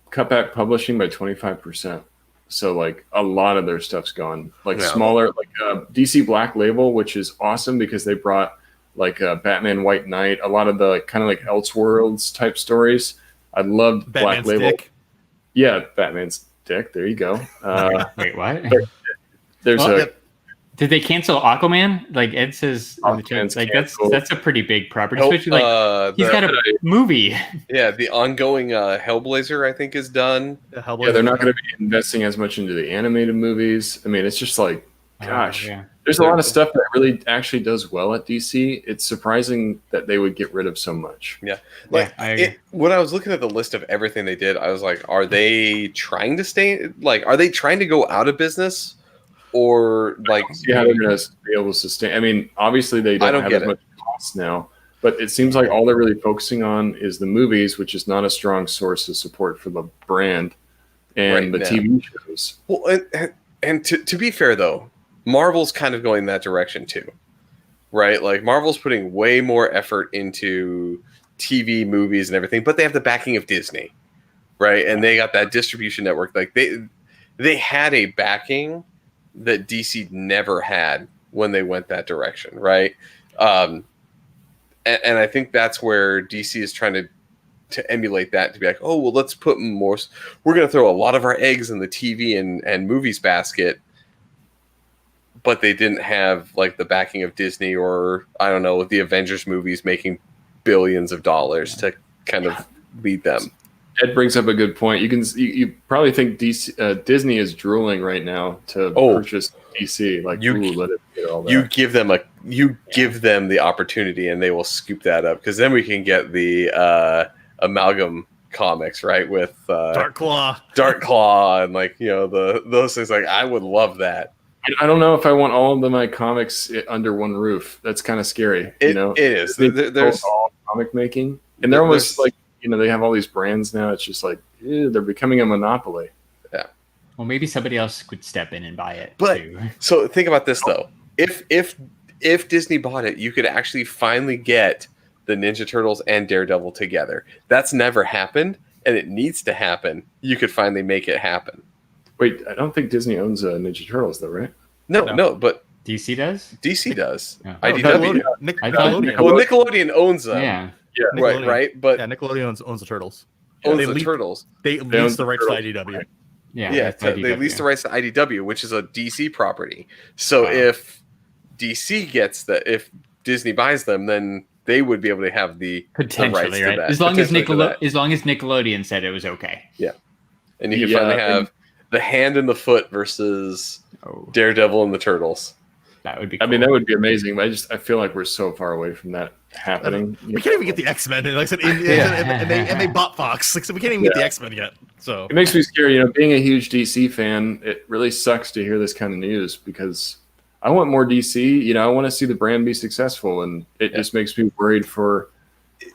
cut back publishing by 25%. So like a lot of their stuff's gone. Like smaller, like DC Black Label, which is awesome because they brought like Batman White Knight, a lot of the kind of like Elseworlds type stories. I loved Batman's Black Label. Dick. Yeah, Batman's dick. There you go. Wait, what? Did they cancel Aquaman? Like Ed says in the chat, like that's a pretty big property, especially like he's got a movie. Yeah, the ongoing Hellblazer I think is done. Yeah, they're not going to be investing as much into the animated movies. I mean, it's just like, gosh, There's a lot of stuff that really actually does well at DC. It's surprising that they would get rid of so much. Yeah. Like when I was looking at the list of everything they did, I was like, are they trying to stay, like, are they trying to go out of business? Or like, see how they're going to be able to sustain. I mean, obviously they don't have as much cost now, but it seems like all they're really focusing on is the movies, which is not a strong source of support for the brand, and the TV shows. Well, and to be fair though, Marvel's kind of going that direction too, right? Like Marvel's putting way more effort into TV, movies, and everything, but they have the backing of Disney, right? And they got that distribution network. Like they had a backing that DC never had when they went that direction, right? And I think that's where DC is trying to emulate that, to be like, oh, well, let's put more. We're going to throw a lot of our eggs in the TV and movies basket. But they didn't have like the backing of Disney, or I don't know, the Avengers movies making billions of dollars to kind of lead them. Ed brings up a good point. You probably think Disney is drooling right now to purchase DC. Like, let it get all that. You give them the opportunity, and they will scoop that up, because then we can get the amalgam comics, right, with Dark Claw, and like, you know, those things. Like, I would love that. I don't know if I want all of my comics under one roof. That's kind of scary. It is. There's all comic making, and they're almost like, you know, they have all these brands now. It's just like they're becoming a monopoly. Yeah. Well, maybe somebody else could step in and buy it. But too. So think about this though. If Disney bought it, you could actually finally get the Ninja Turtles and Daredevil together. That's never happened, and it needs to happen. You could finally make it happen. Wait, I don't think Disney owns Ninja Turtles, though, right? No, but DC does. DC does. Yeah. IDW. Nickelodeon. Well, Nickelodeon owns them. Yeah. Right. But Nickelodeon owns the Turtles. Turtles. They lease the rights to IDW. Yeah. They lease the rights to IDW, which is a DC property. So if DC if Disney buys them, then they would be able to have the rights to right? that. As long as Nickelodeon said it was okay. Yeah. And you can finally have the hand and the foot versus Daredevil and the Turtles. That would be cool. I mean, that would be amazing. I feel like we're so far away from that happening. We can't even get the X-Men. Like I said, and they bought Fox. Like, so we can't even get the X-Men yet. So it makes me scared. You know, being a huge DC fan, it really sucks to hear this kind of news, because I want more DC. You know, I want to see the brand be successful, and it just makes me worried for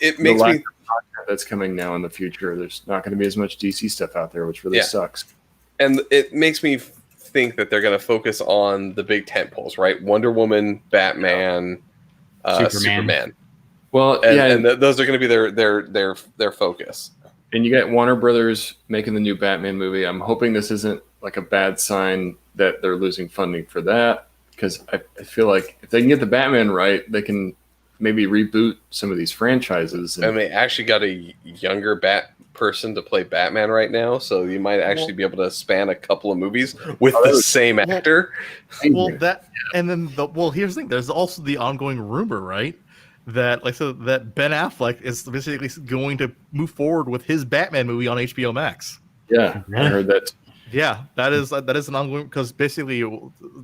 the lack of content that's coming now in the future. There's not going to be as much DC stuff out there, which really sucks. And it makes me think that they're going to focus on the big tentpoles, right? Wonder Woman, Batman, Superman. Well, and those are going to be their focus. And you got Warner Brothers making the new Batman movie. I'm hoping this isn't like a bad sign that they're losing funding for that, because I feel like if they can get the Batman right, they can maybe reboot some of these franchises. And they actually got a younger person to play Batman right now, so you might actually be able to span a couple of movies with the same actor. Well, here's the thing. There's also the ongoing rumor, right, that that Ben Affleck is basically going to move forward with his Batman movie on HBO Max. Yeah, I heard that. Yeah, that is an ongoing, because basically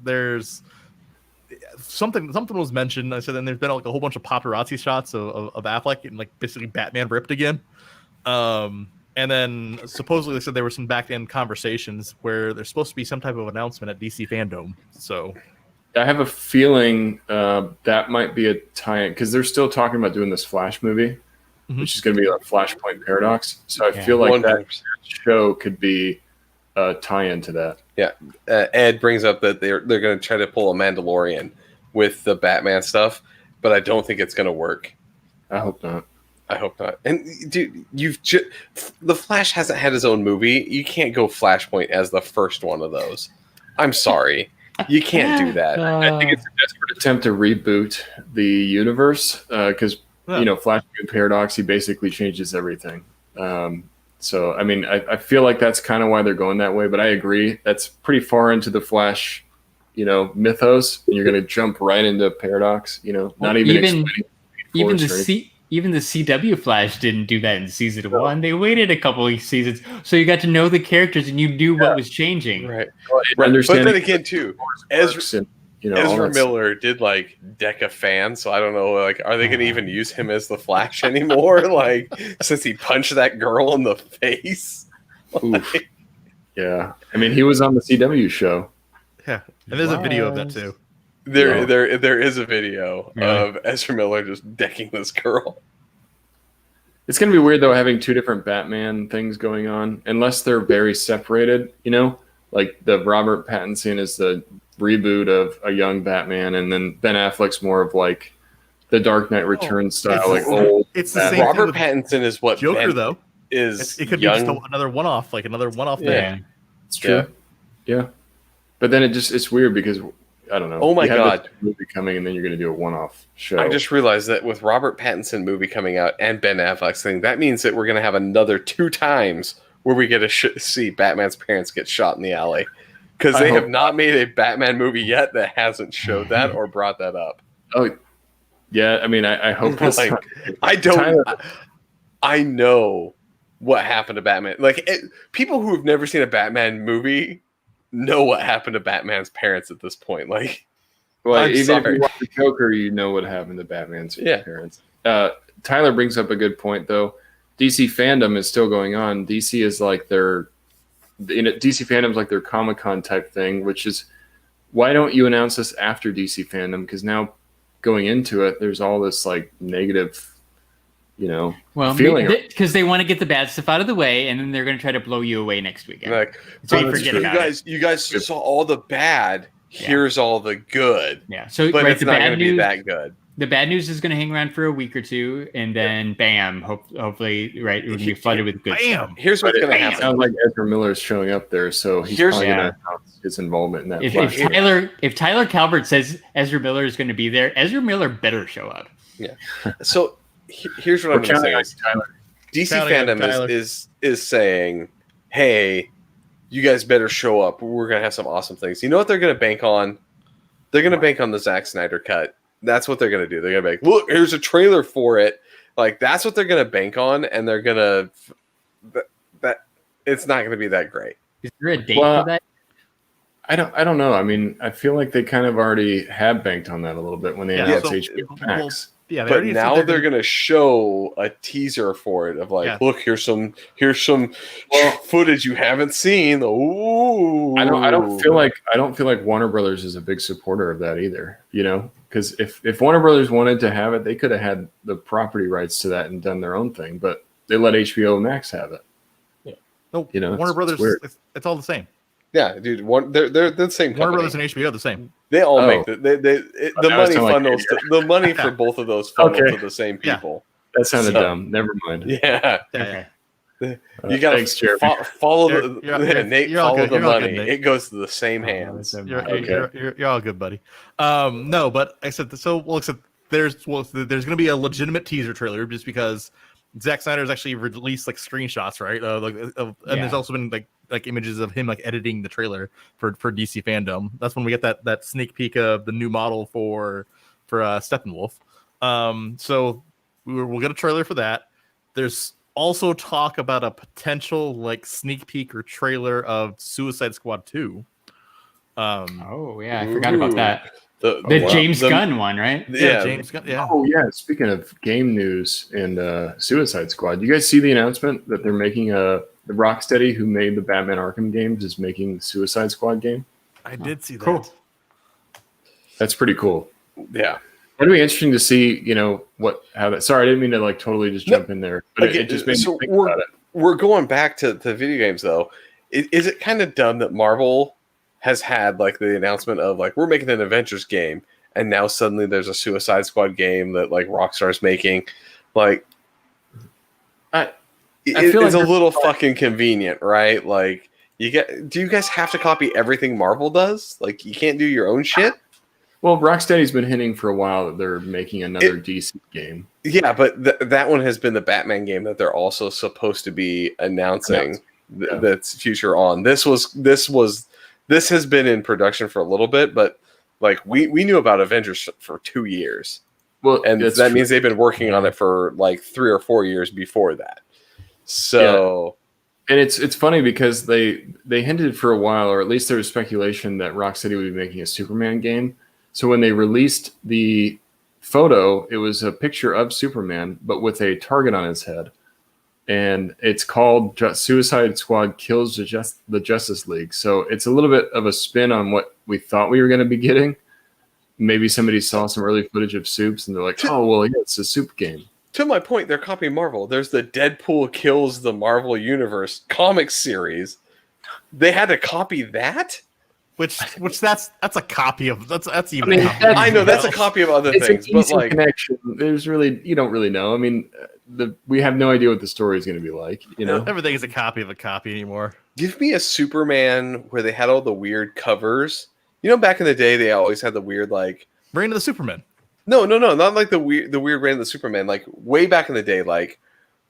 there's something was mentioned. I said, and there's been like a whole bunch of paparazzi shots of Affleck and like basically Batman ripped again. And then supposedly they said there were some back end conversations where there's supposed to be some type of announcement at DC Fandom. So I have a feeling that might be a tie-in, because they're still talking about doing this Flash movie, which is going to be a Flashpoint Paradox. So I feel like 100%. That show could be a tie-in to that. Yeah. Ed brings up that they're going to try to pull a Mandalorian with the Batman stuff, but I don't think it's going to work. I hope not. And dude, the Flash hasn't had his own movie. You can't go Flashpoint as the first one of those. I'm sorry. You can't do that. I think it's a desperate attempt to reboot the universe, because Flashpoint Paradox, he basically changes everything. So I mean, I feel like that's kind of why they're going that way. But I agree, that's pretty far into the Flash, mythos, and you're going to jump right into Paradox. Not even even the CW Flash didn't do that in season 1. They waited a couple of seasons, so you got to know the characters and you knew what was changing. Right. But then again, too, you know, all Ezra that Miller did like deck a fan, so I don't know. Like, are they going to even use him as the Flash anymore? Like, since he punched that girl in the face. Oof. Yeah, I mean, he was on the CW show. Yeah, and there's a video of that too. There is a video Really? of Ezra Miller just decking this girl. It's going to be weird, though, having two different Batman things going on, unless they're very separated, you know? Like, the Robert Pattinson is the reboot of a young Batman, and then Ben Affleck's more of, like, the Dark Knight Returns style, like, old It's the Batman. same Robert thing with Pattinson is what Joker, Ben though. is. It could young. be just another one-off, like another one-off thing. Yeah. It's true. Yeah. But then it's weird because, I don't know. Oh my you have God. this movie coming, and then you're going to do a one-off show. I just realized that with Robert Pattinson movie coming out and Ben Affleck's thing, that means that we're going to have another 2 times where we get to see Batman's parents get shot in the alley. Because they have not made a Batman movie yet that hasn't showed that or brought that up. Oh, yeah. I mean, I hope that's Like, not- I don't. Tyler- I know what happened to Batman. Like, people who have never seen a Batman movie know what happened to Batman's parents at this point. Like, Well, I'm even sorry. if you watch the Joker, you know what happened to Batman's parents. Tyler brings up a good point, though. DC fandom is still going on. DC is like DC fandom's like their Comic-Con type thing, which is why don't you announce this after DC fandom? Because now going into it, there's all this like negative, feeling. Because they want to get the bad stuff out of the way, and then they're going to try to blow you away next weekend. like So you that's forget true. about you guys saw all the bad. Yeah. Here's all the good. Yeah. So But right, it's the not going bad to be news. that good. The bad news is going to hang around for a week or two, and then bam, hopefully, right, we're going to be flooded with good stuff. Bam! Here's what's going to It happen. sounds like Ezra Miller's showing up there, so he's Here's- probably going Yeah. to announce his involvement in that. If Flash. Tyler Calvert says Ezra Miller is going to be there, Ezra Miller better show up. So here's what We're I'm going to say. counting on is Tyler. DC Counting on fandom Tyler. is saying, hey, you guys better show up. We're going to have some awesome things. You know what they're going to bank on? They're going to bank on the Zack Snyder cut. That's what they're going to do. They're going to be like, look, here's a trailer for it. Like, that's what they're going to bank on, and they're going to that it's not going to be that great. Is there a date Well, for that? I don't know. I mean, I feel like they kind of already have banked on that a little bit when they Yeah, announced so- HBO Max. Yeah, they But already said now they're gonna- going to show a teaser for it of like, Yeah. look, here's some footage you haven't seen. Ooh, I don't feel like Warner Brothers is a big supporter of that either. Because if Warner Brothers wanted to have it, they could have had the property rights to that and done their own thing. But they let HBO Max have it. No, Warner Warner Brothers. weird. It's all the same. Yeah, dude. They're the same. Warner company. Brothers and HBO are the same. They all Oh. make the I was money telling funnels. The money for both of those funnels Okay. to the same Yeah. people. That sounded So- dumb. Never mind. Yeah, Yeah, Okay. you got Thanks, Jeremy. to follow You're all follow good. the You're all money. good, Nate. It goes to the same hands. You're, Okay. you're all good, buddy. No, but I said so. Well, except there's going to be a legitimate teaser trailer just because Zack Snyder's actually released like screenshots, right? And there's also been like images of him like editing the trailer for DC fandom. That's when we get that sneak peek of the new model for Steppenwolf. So we'll get a trailer for that. There's also talk about a potential like sneak peek or trailer of Suicide Squad 2. Oh yeah, I forgot about Ooh. that. The James Gunn one, right? Yeah, James Gunn. Yeah. Oh yeah. Speaking of game news and Suicide Squad, you guys see the announcement that they're making the Rocksteady who made the Batman Arkham games is making the Suicide Squad game? I did see that. Cool. That's pretty cool. yeah. It'd be interesting to see, how that. Sorry, I didn't mean to like totally just jump in there, but Okay, it just made so me think about it. We're going back to video games though. Is it kind of dumb that Marvel has had like the announcement of like we're making an Avengers game, and now suddenly there's a Suicide Squad game that like Rockstar's making? Like, I it's feel like a they're- little fucking convenient, right? Like, do you guys have to copy everything Marvel does? Like, you can't do your own shit. Well, Rocksteady's been hinting for a while that they're making another DC game. Yeah, but that one has been the Batman game that they're also supposed to be announcing that's future on. This has been in production for a little bit, but like we knew about Avengers for 2 years, Well, and that's that true. means they've been working on it for like 3 or 4 years before that. So And it's funny because they hinted for a while, or at least there was speculation that Rocksteady would be making a Superman game, So when they released the photo, it was a picture of Superman, but with a target on his head. And it's called Suicide Squad Kills the Justice League. So it's a little bit of a spin on what we thought we were going to be getting. Maybe somebody saw some early footage of Supes and they're like, oh, well, yeah, it's a Soup game. To my point, they're copying Marvel. There's the Deadpool Kills the Marvel Universe comic series. They had to copy that? Which that's a copy of that's even. I mean, a copy. I know that's a copy of other things, an but easy like connection. There's really you don't really know. I mean, we have no idea what the story is going to be like. You know, everything is a copy of a copy anymore. give me a Superman where they had all the weird covers. You know, back in the day, they always had the weird like Reign of the Superman. No, not like the weird Reign of the Superman. Like way back in the day, like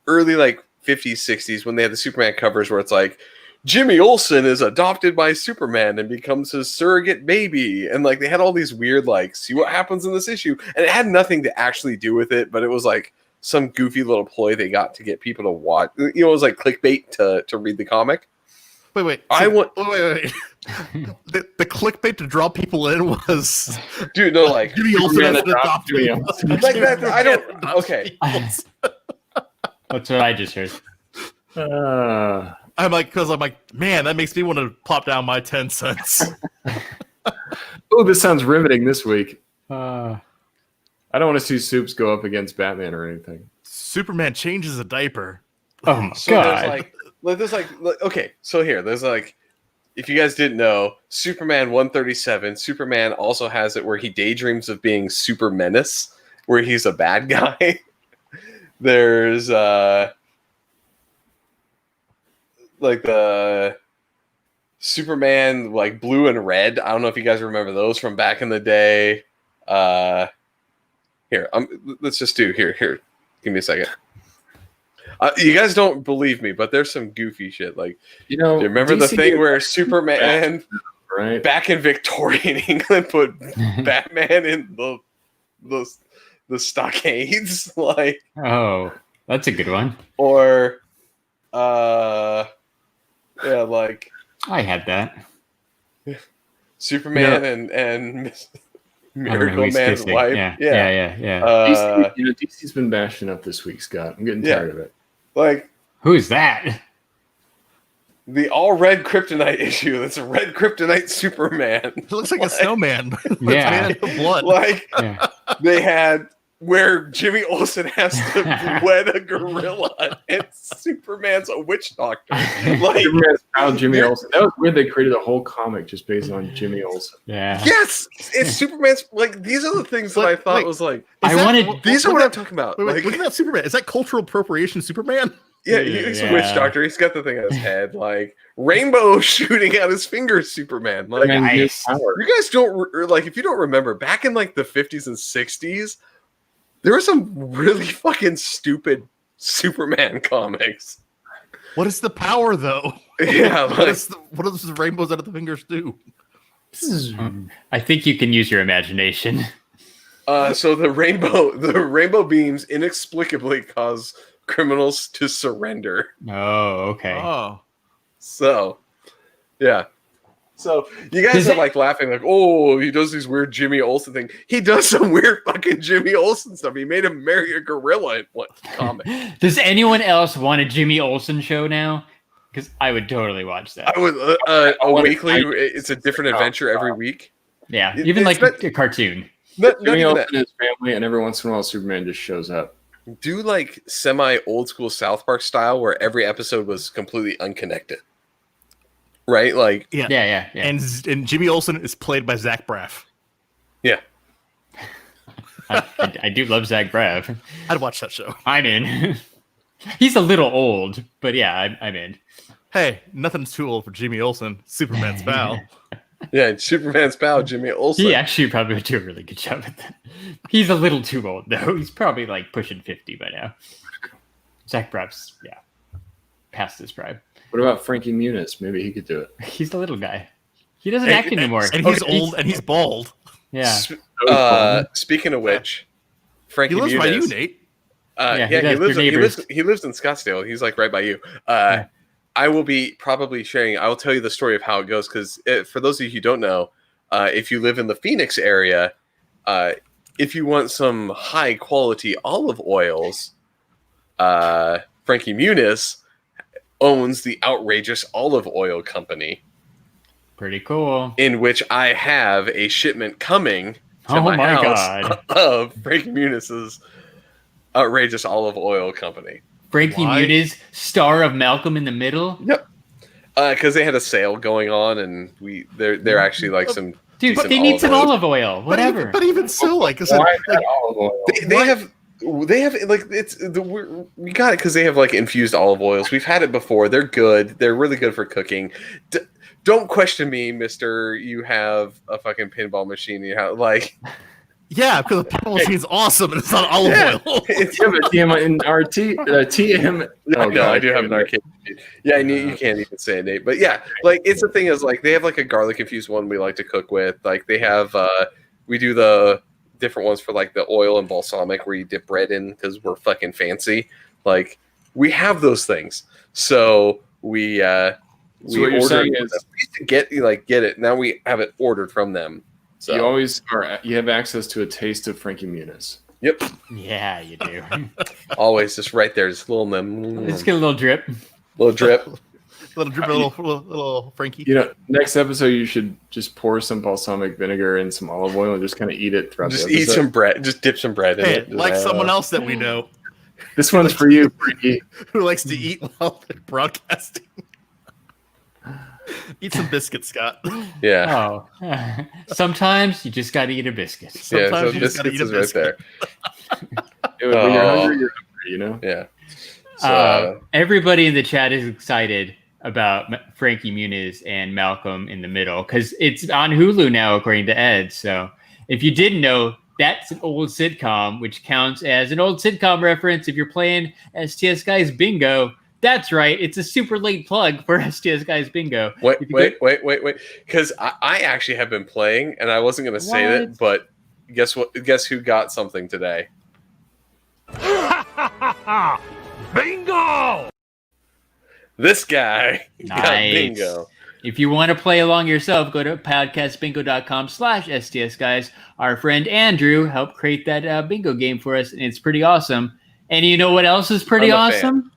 early like 50s, 60s, when they had the Superman covers where it's like Jimmy Olsen is adopted by Superman and becomes his surrogate baby. And like they had all these weird, like, see what happens in this issue. And it had nothing to actually do with it, but it was like some goofy little ploy they got to get people to watch. You know, it was like clickbait to read the comic. Wait. Wait. The clickbait to draw people in was dude, no, like Jimmy Olsen as an adopted. like that. I don't. Okay. That's what I just heard. I'm like, man, that makes me want to plop down my 10 cents. Oh, this sounds riveting this week. Uh, I don't want to see Supes go up against Batman or anything. Superman changes a diaper. oh my So god! there's like okay. So here, there's like, if you guys didn't know, Superman 137. Superman also has it where he daydreams of being Super Menace, where he's a bad guy. There's like the Superman like blue and red. I don't know if you guys remember those from back in the day. Here, let's just do here. Give me a second. You guys don't believe me, but there's some goofy shit. Like, You know, do you remember the thing where Superman right? back in Victorian England put Batman in the stockades, like, Oh, that's a good one. or yeah, like I had that. Superman and I don't know who Miracle he's Man's kissing. wife. Yeah. DC's been bashing up this week, Scott. I'm getting tired of it. Like Who's that? the all red kryptonite issue. That's a red kryptonite Superman. It looks like a snowman. Yeah. It's made out of blood. Like Yeah. they had where Jimmy Olsen has to wed a gorilla and Superman's a witch doctor. Like, Superman's found Jimmy Olsen. That was weird. They created a whole comic just based on Jimmy Olsen. Yeah. yes, it's Superman's. Like, these are the things that I thought Like, was like. I wanted- These are what I'm talking about. Wait, Like, look at that Superman. Is that cultural appropriation Superman? yeah, he's a Yeah. witch doctor. He's got the thing on his head. Like, rainbow shooting out his fingers, Superman. Like, And his Nice. power. you guys don't like, if you don't remember, back in like the 50s and 60s, there were some really fucking stupid Superman comics. What is the power, though? Yeah, What like, does the rainbows out of the fingers do? I think you can use your imagination. so the rainbow beams inexplicably cause criminals to surrender. Oh, okay. Oh. So, yeah. So you guys Does are it- like laughing, like, oh, he does these weird Jimmy Olsen thing. He does some weird fucking Jimmy Olsen stuff. He made him marry a gorilla in one comic. Does anyone else want a Jimmy Olsen show now? Because I would totally watch that. I would a weekly. It's a different adventure every week. Yeah, It- even it's like not- a cartoon. Not Jimmy even Olsen that. and his family, and every once in a while, Superman just shows up. Do like semi old school South Park style, where every episode was completely unconnected. Right, like Yeah. And Jimmy Olsen is played by Zach Braff. yeah. I do love Zach Braff. I'd watch that show. I'm in. He's a little old, but yeah, I'm in. Hey, nothing's too old for Jimmy Olsen, Superman's pal. Yeah, Superman's pal, Jimmy Olsen. He actually probably would do a really good job at that. He's a little too old though. He's probably like pushing 50 by now. Zach Braff's past his prime. What about Frankie Muniz? Maybe he could do it. He's the little guy. He doesn't act anymore. And he's old and he's bald. Yeah. Speaking of which, Frankie He lives Muniz, by you, Nate. Yeah, he does. lives. They're He neighbors. lives in Scottsdale. He's like right by you. Yeah. I will be probably sharing. I will tell you the story of how it goes because for those of you who don't know, if you live in the Phoenix area, if you want some high quality olive oils, Frankie Muniz owns the Outrageous Olive Oil Company. Pretty cool. In which I have a shipment coming to my house God. of Frankie Muniz's Outrageous Olive Oil Company. Frankie Muniz, star of Malcolm in the Middle. Yep. Because they had a sale going on, and they're actually like some. Dude, they need some olive oil. Whatever. But even so, like I said, olive oil? They have like we got it because they have like infused olive oils. We've had it before. They're good. They're really good for cooking. Don't question me, Mister. You have a fucking pinball machine. You have like. Yeah, because the pinball machine's awesome and it's not olive oil. It's in our TM. Oh no, I do have an arcade machine. Yeah, you can't even say it, Nate. But yeah, like it's the thing is like they have like a garlic infused one we like to cook with. Like they have, we do the different ones for like the oil and balsamic where you dip bread in because we're fucking fancy. Like we have those things, so we. So what you're saying is we used to get it. Now we have it ordered from them. So you have access to a taste of Frankie Muniz. Yep. Yeah, you do. Always just right there, just a little Let's get a little drip. Little drip. little Frankie. Next episode you should just pour some balsamic vinegar and some olive oil and just kind of eat it throughout. Just the episode. Eat some bread. Just dip some bread in it. Like someone else that we know. This one's for you, Frankie. Who likes to eat while they're broadcasting. Eat some biscuits, Scott. Yeah. Oh. Sometimes you just got to eat a biscuit. Sometimes you just got to eat a biscuit. Right there. When you're hungry, you're hungry, Yeah. So, everybody in the chat is excited about Frankie Muniz and Malcolm in the Middle because it's on Hulu now, according to Ed. So if you didn't know, that's an old sitcom, which counts as an old sitcom reference if you're playing STS Guys Bingo. That's right. It's a super late plug for STS Guys Bingo. Wait. Because I actually have been playing, and I wasn't going to say that, but guess what? Guess who got something today? Bingo! This guy got Nice. bingo. If you want to play along yourself, go to podcastbingo.com/STS Guys. Our friend Andrew helped create that bingo game for us, and it's pretty awesome. And you know what else is pretty I'm a awesome? fan.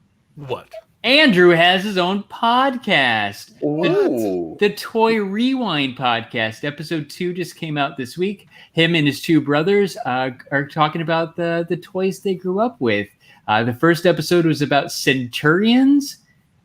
What? Andrew has his own podcast. Ooh. The Toy Rewind podcast. Episode 2 just came out this week. Him and his two brothers are talking about the toys they grew up with. The first episode was about Centurions.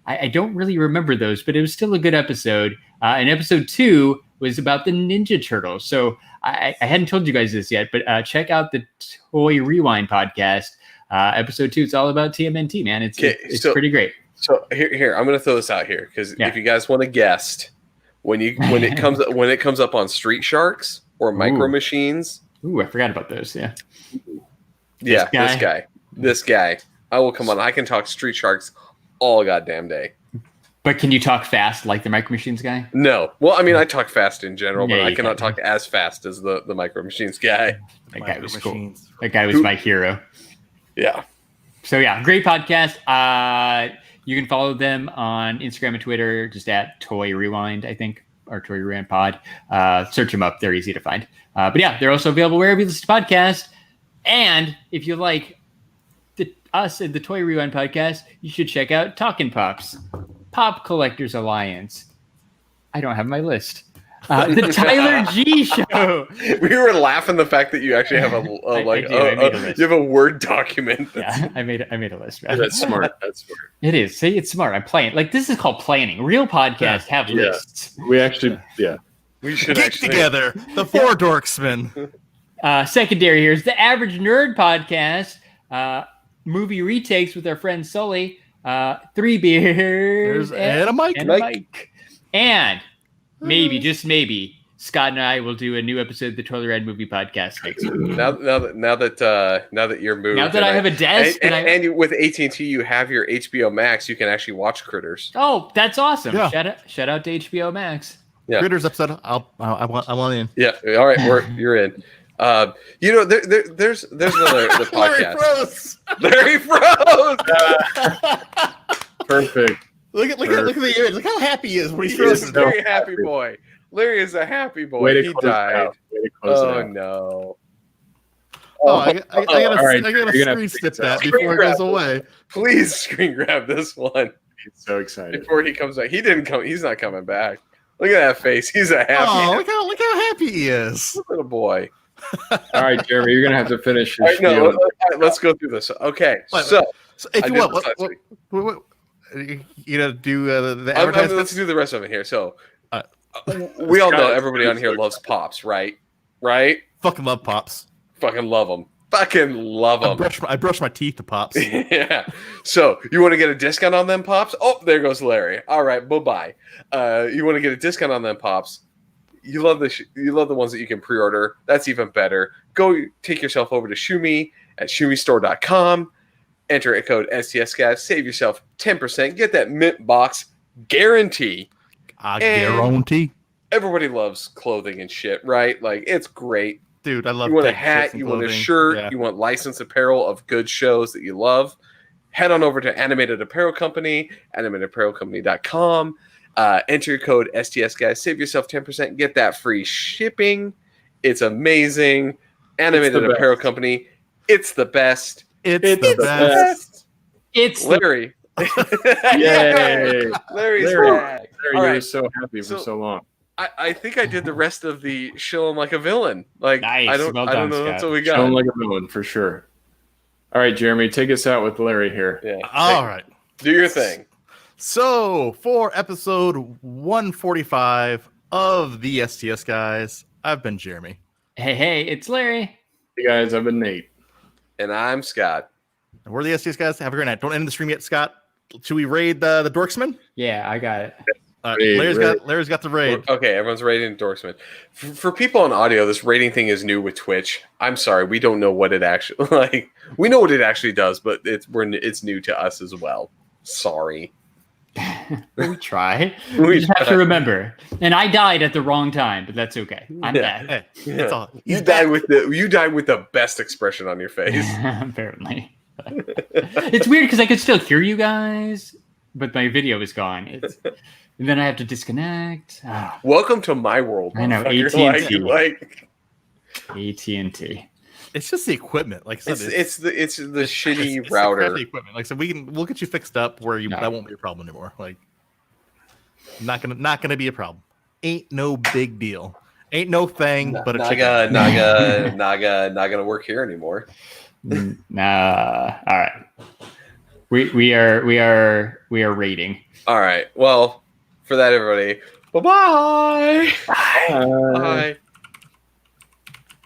I don't really remember those, but it was still a good episode. And episode 2 was about the Ninja Turtles. So I hadn't told you guys this yet, but check out the Toy Rewind podcast. Episode 2, it's all about TMNT, man. It's pretty great. So here, I'm going to throw this out here because if you guys want to guess, when it comes up on Street Sharks or Micro Machines. Ooh, I forgot about those. Yeah. Yeah, this guy. I will come on. I can talk Street Sharks all goddamn day. But can you talk fast like the Micro Machines guy? No. Well, I mean, I talk fast in general, Yeah, but I you cannot can. talk as fast as the Micro Machines guy. That guy was cool. Machines. That guy was my hero. Yeah. So yeah, great podcast. You can follow them on Instagram and Twitter, just at Toy Rewind, I think, or Toy Rewind Pod. Search them up; they're easy to find. But yeah, they're also available wherever you listen to podcasts. And if you like us at the Toy Rewind podcast, you should check out Talkin' Pops, Pop Collectors Alliance. I don't have my list. The Tyler G Show. We were laughing the fact that you actually have I made a list. you have a Word document. Yeah, I made a list. Yeah, that's smart. That's smart. It is. See, it's smart. I'm playing. Like, this is called planning. Real podcasts have lists. We actually, We should Get actually together. The Four Dorksmen. Secondary here is the Average Nerd Podcast. Movie retakes with our friend Sully. 3 beers And a mic. and a mic. And maybe, just maybe, Scott and I will do a new episode of the Totally Rad Movie Podcast next week. now that you're moved. Now that I have a desk and you, with AT&T, you have your HBO Max. You can actually watch Critters. Oh, that's awesome! Yeah. Shout out to HBO Max. Yeah. Critters episode. I want in. Yeah. All right. You're in. There's another the podcast. Larry froze. perfect. Look at the image. Look how happy he is when he He's throws a it. very happy boy. Larry is a happy boy. Way to He close it died. out. Way to close it Oh out. no. I gotta, all right, I gotta you're gonna have screen to snip fix that. that before it goes Screen away. Please screen grab this one He's so excited. before he comes back. He didn't come. He's not coming back. Look at that face. He's a happy, Oh, look how happy he is. little boy. All right, Jeremy, you're gonna have to finish your All right, no, spiel. let's go through this. Okay, What? so So if I you did want, this last week. you know, do the advertisements. let's do the rest of it here. So Uh, we all know Scott, everybody on here loves Pops, right? Right? Fucking love Pops. Fucking love them. Fucking love them. I brush my teeth to Pops. Yeah. So you want to get a discount on them Pops? Oh, there goes Larry. All right, bye. You want to get a discount on them Pops? You love you love the ones that you can pre-order. That's even better. Go take yourself over to Shumi at shumistore.com. Enter a code STS Guys. Save yourself 10%. Get that mint box guarantee. I guarantee. Everybody loves clothing and shit, right? Like, it's great. Dude, I love You want a taking shits hat, and you want a clothing. shirt, Yeah. you want licensed apparel of good shows that you love. Head on over to Animated Apparel Company, animatedapparelcompany.com. Enter your code STS Guys. Save yourself 10%. Get that free shipping. It's amazing. Animated best. Apparel Company. It's the best. It's It's the the best. It's the Larry. Yay. Larry's Larry. back. Larry, All you were right. so happy for So- so long. I think I did the rest of the show like a villain. Like Nice. I don't Well I done, don't know. That's Scott. what we Show him got. like a villain for sure. All right, Jeremy, take us out with Larry here. Yeah. All right. Do your thing. So for episode 145 of the STS Guys, I've been Jeremy. hey, it's Larry. Hey guys, I've been Nate. And I'm Scott. And we're the STS Guys. Have a great night. Don't end the stream yet, Scott. Should we raid the Dorksman? Yeah, I got it. Raid, Larry's got the raid. Okay, everyone's rating endorsement. For people on audio, this rating thing is new with Twitch. I'm sorry, we don't know what it actually like. We know what it actually does, but it's new to us as well. Sorry. We try. We We just have try. to remember. And I died at the wrong time, but that's okay. I'm Yeah. back. Hey, Yeah. it's all. You died with the best expression on your face. Apparently. It's weird because I could still hear you guys, but my video is gone. And then I have to disconnect. Ah, Welcome to my world. I know, motherfucker. AT&T. Like AT&T. It's just the equipment. Like I said, it's the shitty it's router. The crappy equipment. Like I said, we'll get you fixed up where No. that won't be a problem anymore. Like not gonna be a problem. Ain't no big deal. Ain't no thing but a chicken. not gonna work here anymore. Nah. All right. We are rating. All right. Well, for that, everybody. Bye-bye. Bye. Bye.